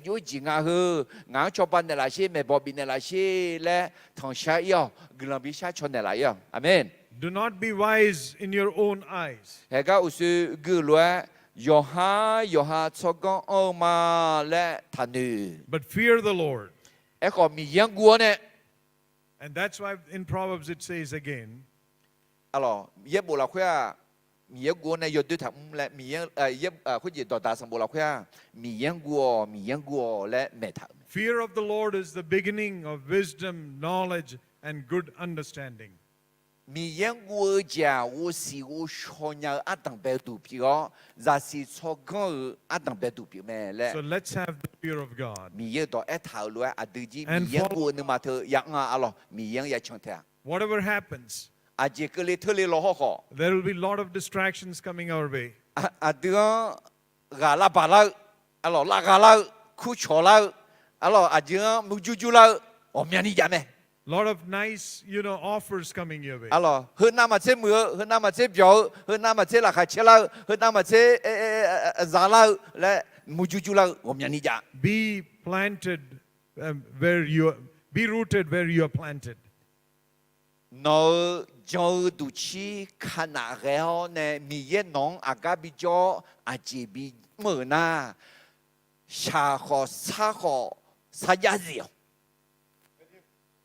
yêu gì hư ngã cho bạn này là gì mẹ bảo bên này là gì lẽ thằng sa yêu người làm bị sa cho này là yêu amen. Do not be wise in your own eyes. Hệ cái usu gửi luôn yo ha cho con mà lẽ thằng nữ. But fear the Lord. Ấy còn mi yên của nè. And that's why in Proverbs it says again. Alo, yên bộ là khỏe. Mi yên của này yo đối thằng lẽ mi yên yên khuyết gì đó ta sang bộ là khỏe. Mi yên của lẽ mẹ thằng. Fear of the Lord is the beginning of wisdom, knowledge, and good understanding. Mi yên của gia wo si wo cho nhau ăn tặng bé tụ piao, ra si cho con ăn tặng bé tụ piao mẹ lẽ. So let's have the fear of God. Mi yên đó ấy thảo luôn tự gì mi And yên follow- của nhưng mà thơ yang alo mi yên ya chọn thế. Whatever happens, Chỉ cái lệ thơ lệ lo ho. there will be a lot of distractions coming our way. Đứa gà la bà la, alo la gà la, khu chó la, alo đứa mu ju la, ôm nhà đi mẹ. A lot of nice, you know, offers coming your way. Alo hơn năm mà chế mưa, hơn năm mà chế biểu, hơn năm mà chế là khai chế la, hơn năm mà chế giá la, lẽ mu ju la, ôm nhà đi. Be planted be rooted where you are planted. Nó cho đủ chi khả năng gạo nè mi yên nong aga bị cho chỉ bị mở na sa khó sa giá gì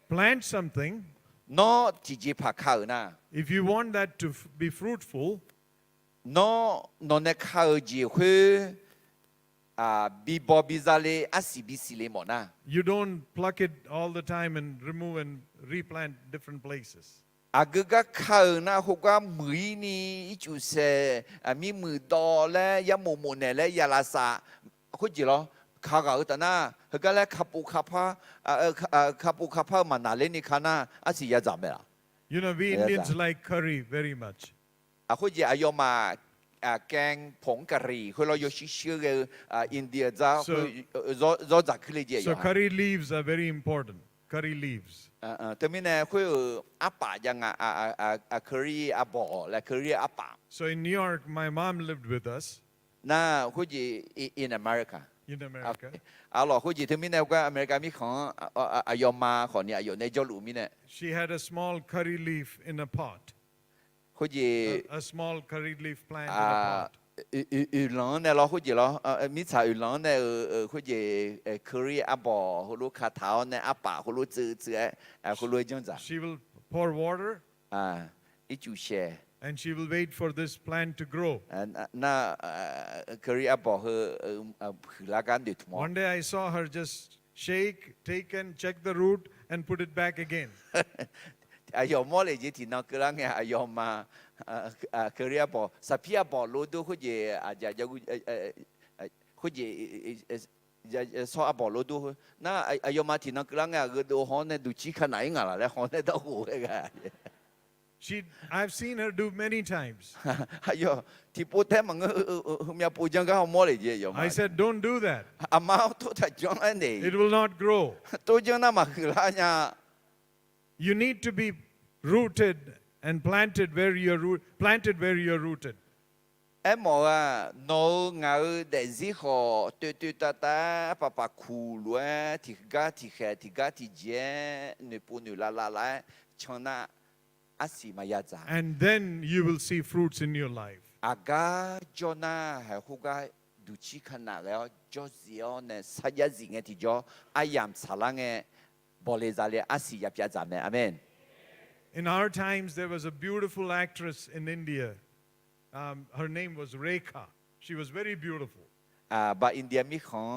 Plant something. nó chỉ phải khảo na If you want that to be fruitful, nó nè khảo gì khuya bị bỏ bị ra lệ bị xì lệ mỏ na you don't pluck it all the time and remove and replant different places. aga khảo na hồ ga mười ni chú sẽ mi mười đo lẽ ya mồ nè lẽ ya la sa khuya gì lo khảo gạo ta na cái lẽ khắp phá mà nãy lên đi khana, à chỉ ya giảm vậy. You know, we Yeah, Indians that. like curry very much. คุยอายอมาแกงผงกะหรี่คุยเราอยู่ชื่ออินเดียจ้าคุยรสจักขึ้นเลยเจีย So curry leaves are very important. Curry leaves. แต่ไม่แน่คุยอาป่ายังเคอรี่อาบอและเคอรี่อาป่า So in New York, my mom lived with us น่าคุยin America in America. เอาหรอคุยถึงไม่แน่ว่าอเมริกามีของอายอมาของเนี่ยอยู่ในจอลูมิเนี่ย She had a small curry leaf in a pot. คุย A small curry leaf plant in a pot. อื่นหลังเนี่ยเราคุยเหรอมิชาอื่นหลังเนี่ยคุยเคอรี่อาบอคุณรู้คาถาเนี่ยอาป่าคุณรู้จืดคุณรู้จังจ้ะ She will pour water อีจูแช and she will wait for this plant to grow. น่าเคอรี่อาบอคือผืนละกันดิทุกม One day I saw her just shake, check the root, and put it back again. อายอมอเลยจีที่นักกลางเนี่ยอายอมาเคอรี่อาบอสัพยาบอรู้ดูคุยอาจจะคุยสอบอาบอรู้ดูน่าอายอมาที่นักกลางเนี่ยก็ดูหอนเนี่ยดูชี้ขนาดไหนล่ะแล้วหอนเนี่ยต้องหูเลยกัน I've seen her do many times. อายอที่พูดแท้มันมีพูดจังก็เอามอเลยจียอม I said, don't do that. อามาตัวแต่จังอันนี้ It will not grow. ตัวจังน่ามาคือละเนี่ย You need to be rooted and planted where you're rooted. ไอ้หมอโนเงาเด็กสิขอตัวตาปะคูลัวที่กาที่แค่ที่กาที่เจนึกปุ่นละชนะอาศิมายาจา And then you will see fruits in your life. อากาจนาให้ฮูกาดูชิขนาดแล้วจอเสียวเนี่ยสัญญาสิ่งที่จออายามสารังบอเลซาเลอาศิยาพิจารณาอาเมน In our times, there was a beautiful actress in India. Her name was Rekha. She was very beautiful. บาอินเดียมีของ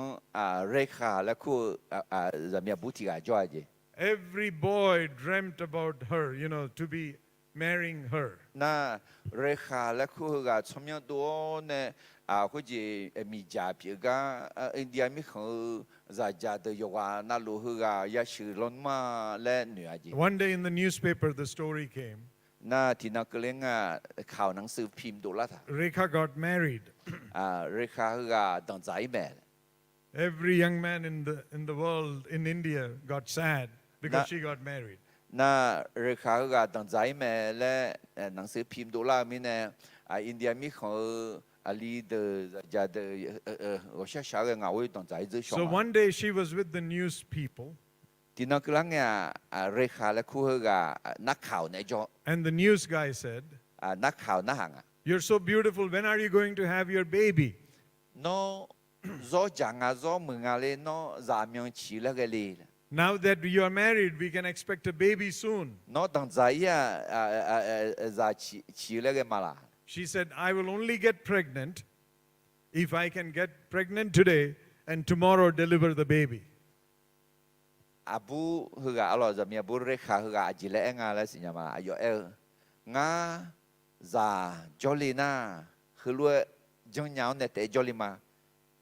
เรขาและคู่จะมีบุตรจอยจี Every boy dreamt about her, to be marrying her. น่าเรขาและคู่กับชมยตัวเนี่ยคุยมีจ่าเปียกอินเดียมีของจะจ่าเดียวกันน่ารู้ว่ายาชื่อล้นมาและเหนือจี One day in the newspaper, the story came. น่าที่นักเลี้ยงข่าวหนังสือพิมพ์ดูละท่า Rekha got married. เรขาก็ตั้งใจแม่ Every young man in the world in India got sad because she got married. น่าเรขาก็ตั้งใจแม่และหนังสือพิมพ์ดูละมีเนี่ยอินเดียมีของAli de jadi saya syarang awal tuan saya tu So one day she was with the news people. Di nak kelangnya rekha le kuhga nak khảo này cho And the news guy said, nak khảo na hang. "You're so beautiful. When are you going to have your baby?" No zo jang zo mừng le no za myong chi le cái li. Now that you are married, we can expect a baby soon. No tang zai ya za chi le cái mala. She said, "I will only get pregnant if I can get pregnant today and tomorrow deliver the baby." Abu hga alo za mi abu rekha hga ajile nga le sinya ma ayo nga za jolina hluo jong nyao ne te jolima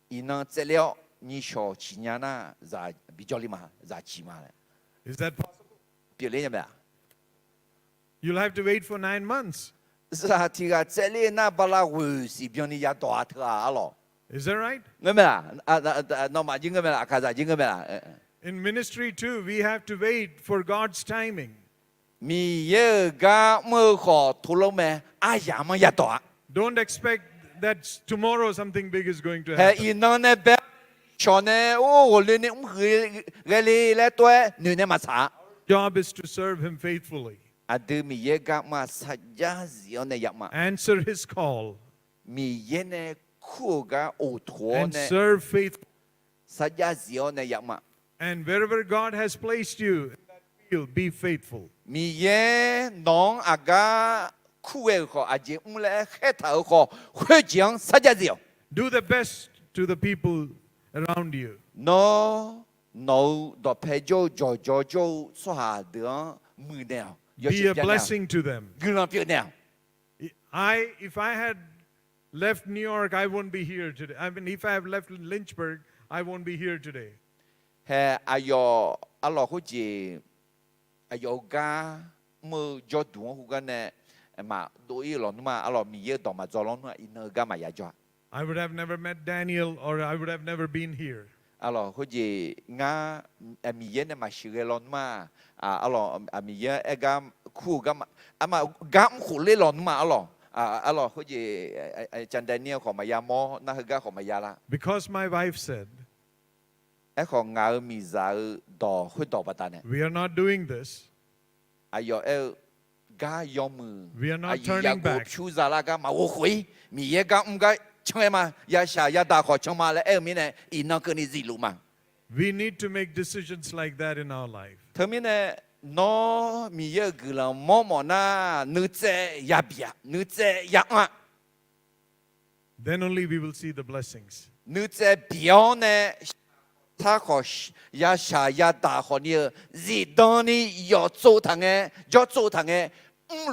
ina zelio ni sho chi nya na za bi jolima za chi ma le. Is that possible? Pi le nya ma. You'll have to wait for 9 months. Za ti ga zeli na bala wu si bion ni ya do ta alo. Is that right? Nge me la no ma jing me la ka za jing me la. In ministry too, we have to wait for God's timing. Mi ye ga mo kho tu lo me a ya ma ya do. Don't expect that tomorrow something big is going to He happen. ina ne be cho ne o le ne ge le tue nu ne ma sa. Job is to serve Him faithfully, Adu mi ye ga ma sa ja zio ne ya ma. answer His call, Mi ye ne ku ga o tuo and ne serve faithfully. sa ja zio ne ya ma. And wherever God has placed you in that field, be faithful. Mi ye nong aga ku e ko a ji le he ta ko hui jiang sa ja zio. Do the best to the people around you. No do pe jo so ha de mu ne. Be a blessing to them. Guna pi ne. If I had left New York, I won't be here today. I mean, if I have left Lynchburg, I won't be here today. He ayo alo hu ji ayo ga mu jo du hu ga ne mà đối lo mà alo mi ye đỏ mà gió lo mà in ga mà ya cho I would have never met Daniel, or I would have never been here. alo có gì nga mi ye ne mà sửa lo mà alo mi ye ga khu ga mà ga khu le lo mà alo có gì chân Danielของมายาโมนะgaของมายาละ Because my wife said, ของงามีใจดอคุยดอปัตตาเนี่ย we are not doing this. อายกายอมือ We are not อายุ turning ยากู back. ชูซาลากามาโอ้โหมีเยกาก็ช่วยมายาชายาดาขอช่วยมาแล้วมีเนี่ยอินนักนี่จิลุมา We need to make decisions like that in our life. เธอมีเนี่ยน้อมีเยอะกี่ละมอมอน่านึกเจยาเบียนึกเจยาอ่ะ Then only we will see the blessings. นึกเจเบียวเนี่ยถ้าขอยาชายาดาขอเนี่ยจีตอนนี้ยอดโจทางเงยอดโจทางเง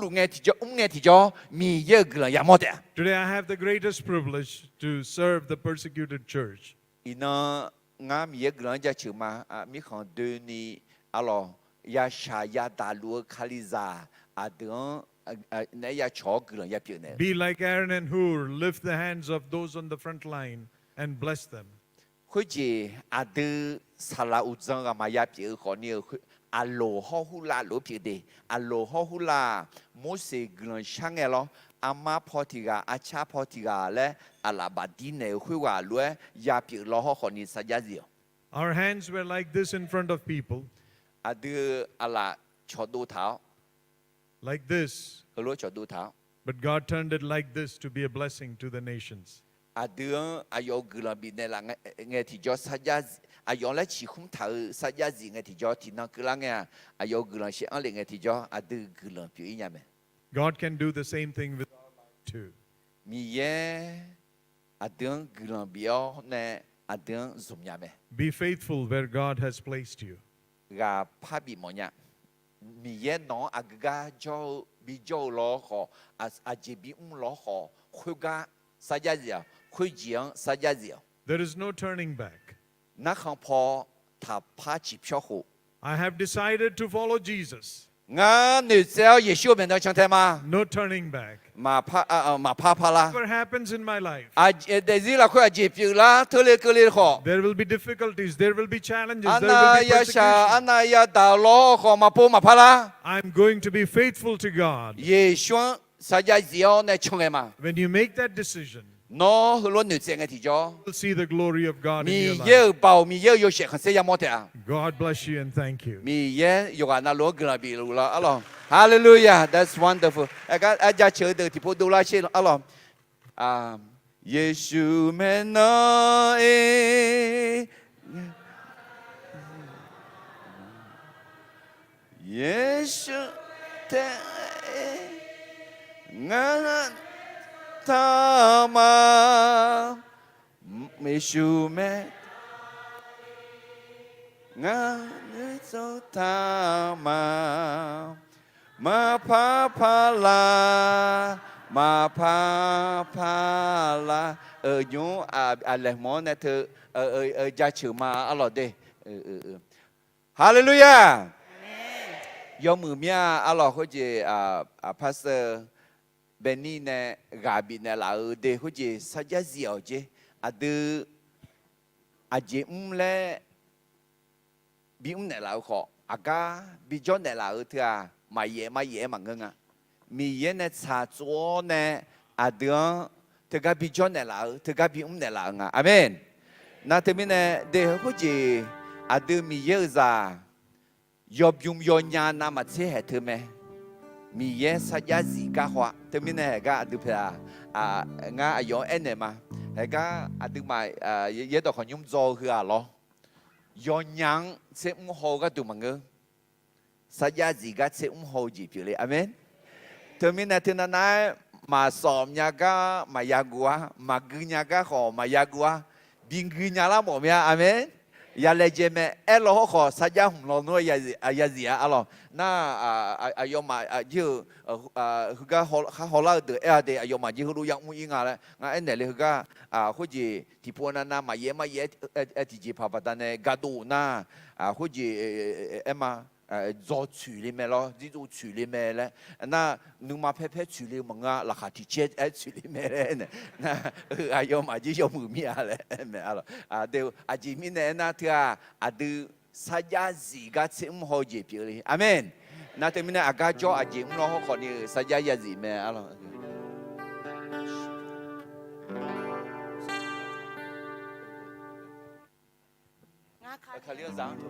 ลุงเงที่จะเงที่จะมีเยอะกี่ละยามอด Today I have the greatest privilege to serve the persecuted church. อีน่างามีเกลันจะชื่อมามีของเดือนนี้ยาชายาดาลัวคาลิซาเดือนเนี่ยยาชอกลันยาเปียเนี่ย Be like Aaron and Hur, lift the hands of those on the front line and bless them. คุยจีเดือนสลาอุจังมายาเปียขอเนี่ยโลฮอฮุลาโลเปียเดโลฮอฮุลาโมเสกลันช่างเอลอามาพอติกาอาชาพอติกาและลาบดีเนี่ยคุยว่าลัวยาเปียโลฮอขอเนี่ยสัญญาเดียว Our hands were like this in front of people, เดือนชอดูเท้า like this. รู้ชอดูเท้า But God turned it like this to be a blessing to the nations. เดือนอายุกลับบินในหลังเงที่จอสัญญาอายุและชีคุ้มถ่ายสัญญาจีเงที่จอที่นั่งกลางเงอายุกลับเสียงอะไรเงที่จอเดือนกลับอยู่อีกอย่างไหม God can do the same thing with our life too. มีเย่เดือนกลับเบียวเนี่ยเดือนสมยามไหม Be faithful where God has placed you. กับภาพบิมอเนี่ยมีเย่น้องกาจอบิจอล้อขอเจบิล้อขอคุยกาสัญญาเดียวคุยเจียงสัญญาเดียว There is no turning back. นักขังพอถ้าพาจิบชอบ I have decided to follow Jesus. งั้น你只要耶稣面对上天吗？ No turning back. มาพา啦。 Whatever happens in my life, แต่ที่เราคุยจีบอยู่啦，ทะเลก็เลยขอ。 there will be difficulties, there will be challenges, อัน there นั้น will be ยาชาอัน persecution. นั้นยาดาวล้อขอมาพูมาพา啦。 I'm going to be faithful to God. 耶稣สัญญาเดียวในช่องเอ็ม When you make that decision, น้องหุ่นล้วนหนึ่งเสียงที่จอ you'll see the glory of God มี in your เยอะ life. เบามีเยอะโยเชขันเสียมอเตอ God bless you and thank you. มีเยอะอยู่กันน่าล้วนกระบี่รู้ละอัลลอฮ์ Hallelujah that's wonderful ก็อาจารย์เชื่อเด็กที่พูดดูแลเชื่ออัลลอฮ์เยซูเมนเอเยซูเตงานทามาเยซูเมงานโซทามาพาพาลามาพาพาลายูอะไรมอเนี่ยเธอจะชื่อมาอร่อยเด้ฮาเลลูยายอมมือเมียอร่อยเขาจะพาสเตอร์เบนนี่เนี่ยกาบินเนี่ยเราเด้เขาจะสัจจะเอาเจดูเจเล่บิมเนี่ยเราขอากาบิจอนเนี่ยเราเถอะมาเย่มังเงะมีเย่เนี่ยชาโจเนี่ยเดือนเถอะกับบิจอนเนี่ยเราเถอะกับบิมเนี่ยเราไงอาเมนนั่นเถอะมีเนี่ยเดี๋ยวเขาจะดูมีเยอะจ้ายอบยุมยอนยานามาเชื่อเถอะไหมมีเย่สัญญาจีก้าหัวเถอะมีเนี่ยก็ดูเพื่องาอายุเอ็นเนี่ยมาก็ดูมาเย่ตัวคนยุ่งโจคืออะไรย้อนยังเชื่อมโหก็ดูมังเงสัญญาจีก็เชื่อมโหจีบเลยอาเมนเธอมีนาทีนั้นมาสอบยาก็มายากัวมากินยาก็ขอมายากัวบินกินยาละหมดมั้ยอาเมนยาเลเจเมเอลโลขอสัญญาหุ่นเราหน่วยยาจีอะอะไรน่าอายมายือคือก็เขาเล่าเดือดอายมายือรู้ยังมุ่งอะไรงั้นเอ็นเนี่ยเลยคือก็คุจีที่พวกนั้นมาเย่ที่จีพาปัตตานีกาดูน่าคุจีเอ็มมา做处理咩咯？呢度处理咩咧？那你嘛拍拍处理乜啊？拉下提切处理咩咧？那阿有嘛就有冇咩咧？咩啊咯？對阿吉米呢？那佢都saja ziga sim ho je pilih. Amin. Na te mina aga jo aje mlo ho ko ni saja ya zi me alo. Kalian zang tu.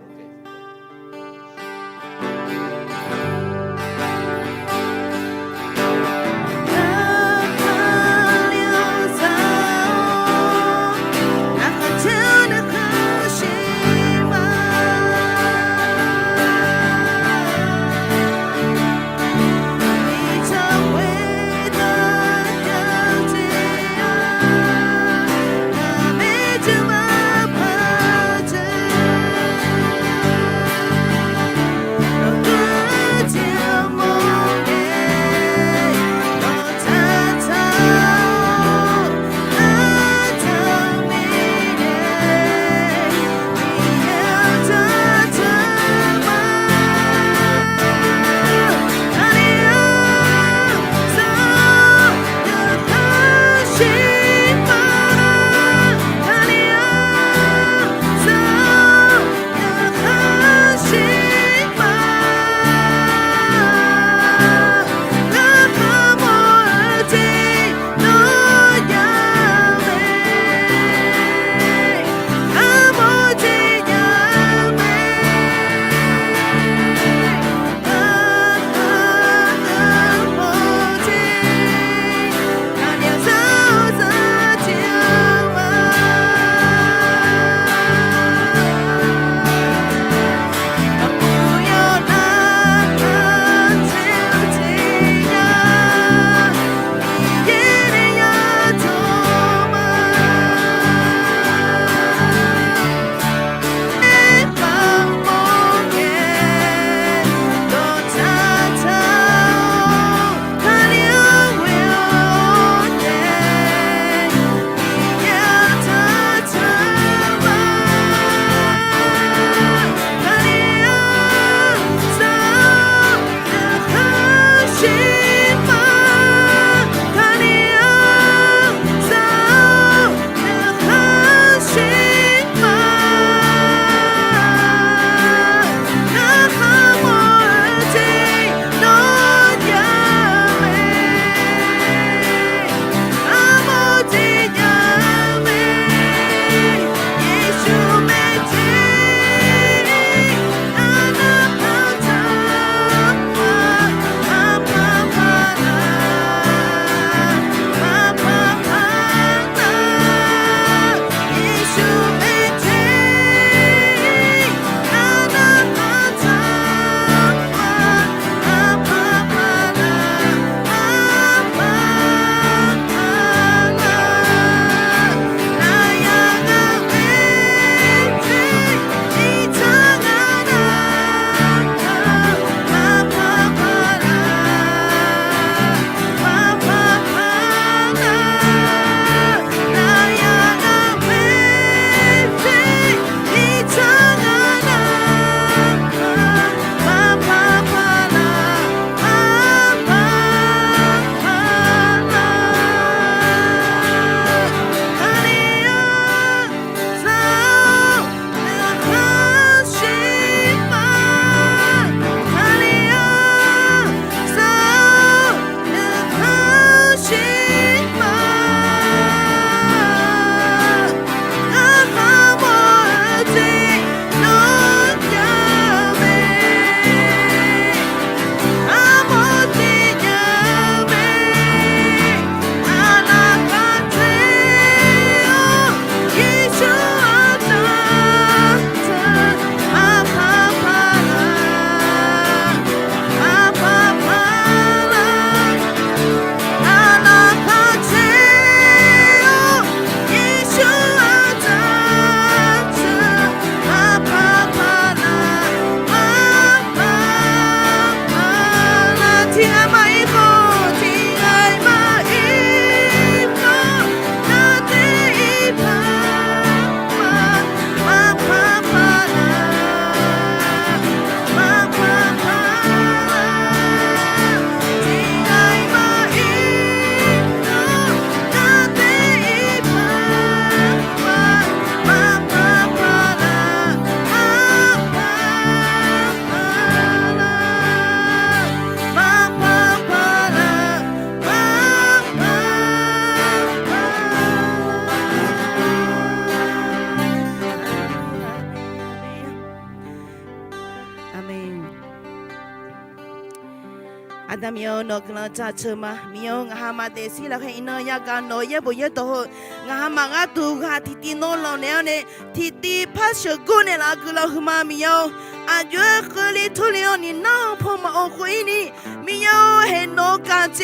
阿达米奥诺格拉扎车嘛，米奥阿妈的西了，嘿诺亚干诺也不也多，阿妈阿杜阿弟弟诺老娘呢，弟弟怕小姑呢啦，格拉和妈米奥，阿约和里土里奥你闹破嘛奥回你，米奥嘿诺干子，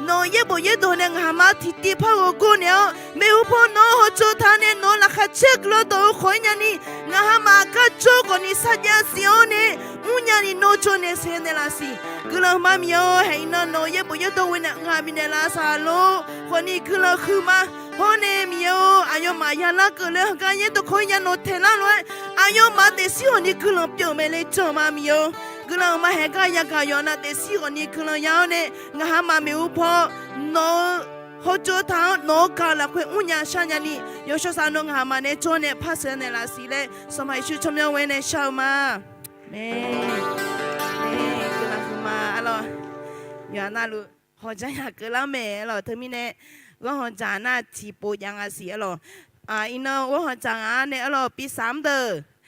诺也不也多呢，阿妈弟弟怕我姑娘，没有破诺和做他呢，诺拉卡切格拉都回呀你，阿妈卡做过你撒家西奥呢，乌呀你诺做呢谁呢啦西。คือเรามามีเอาให้นอนน้อยบุยตัววันงามินลาซาโลคนนี้คือเราคือมาคนนี้มีเอาอายุมายาละคือเราการยันตัวคอยยันโนเทล่าเลยอายุมาเดซิคนนี้คือเราเปียวไม่เลยจอมามีเอาคือเรามาให้กายากายอนะเดซิคนนี้คือเรายาวเนี่ยงามาไม่อุปโนเขาจูท้าโนกาละคุยอุญญาชันยันนี่ยศสานุงหามาเนี่ยจอเนี่ยพัศเนี่ยลาสิเลยสมัยชุดชมยาวเวเนี่ยชาวมาเน่คือเราคือมาอะไร原来路好像也个老妹了，他们呢，我好像那起步样啊是了，因为我好像啊呢了比3的。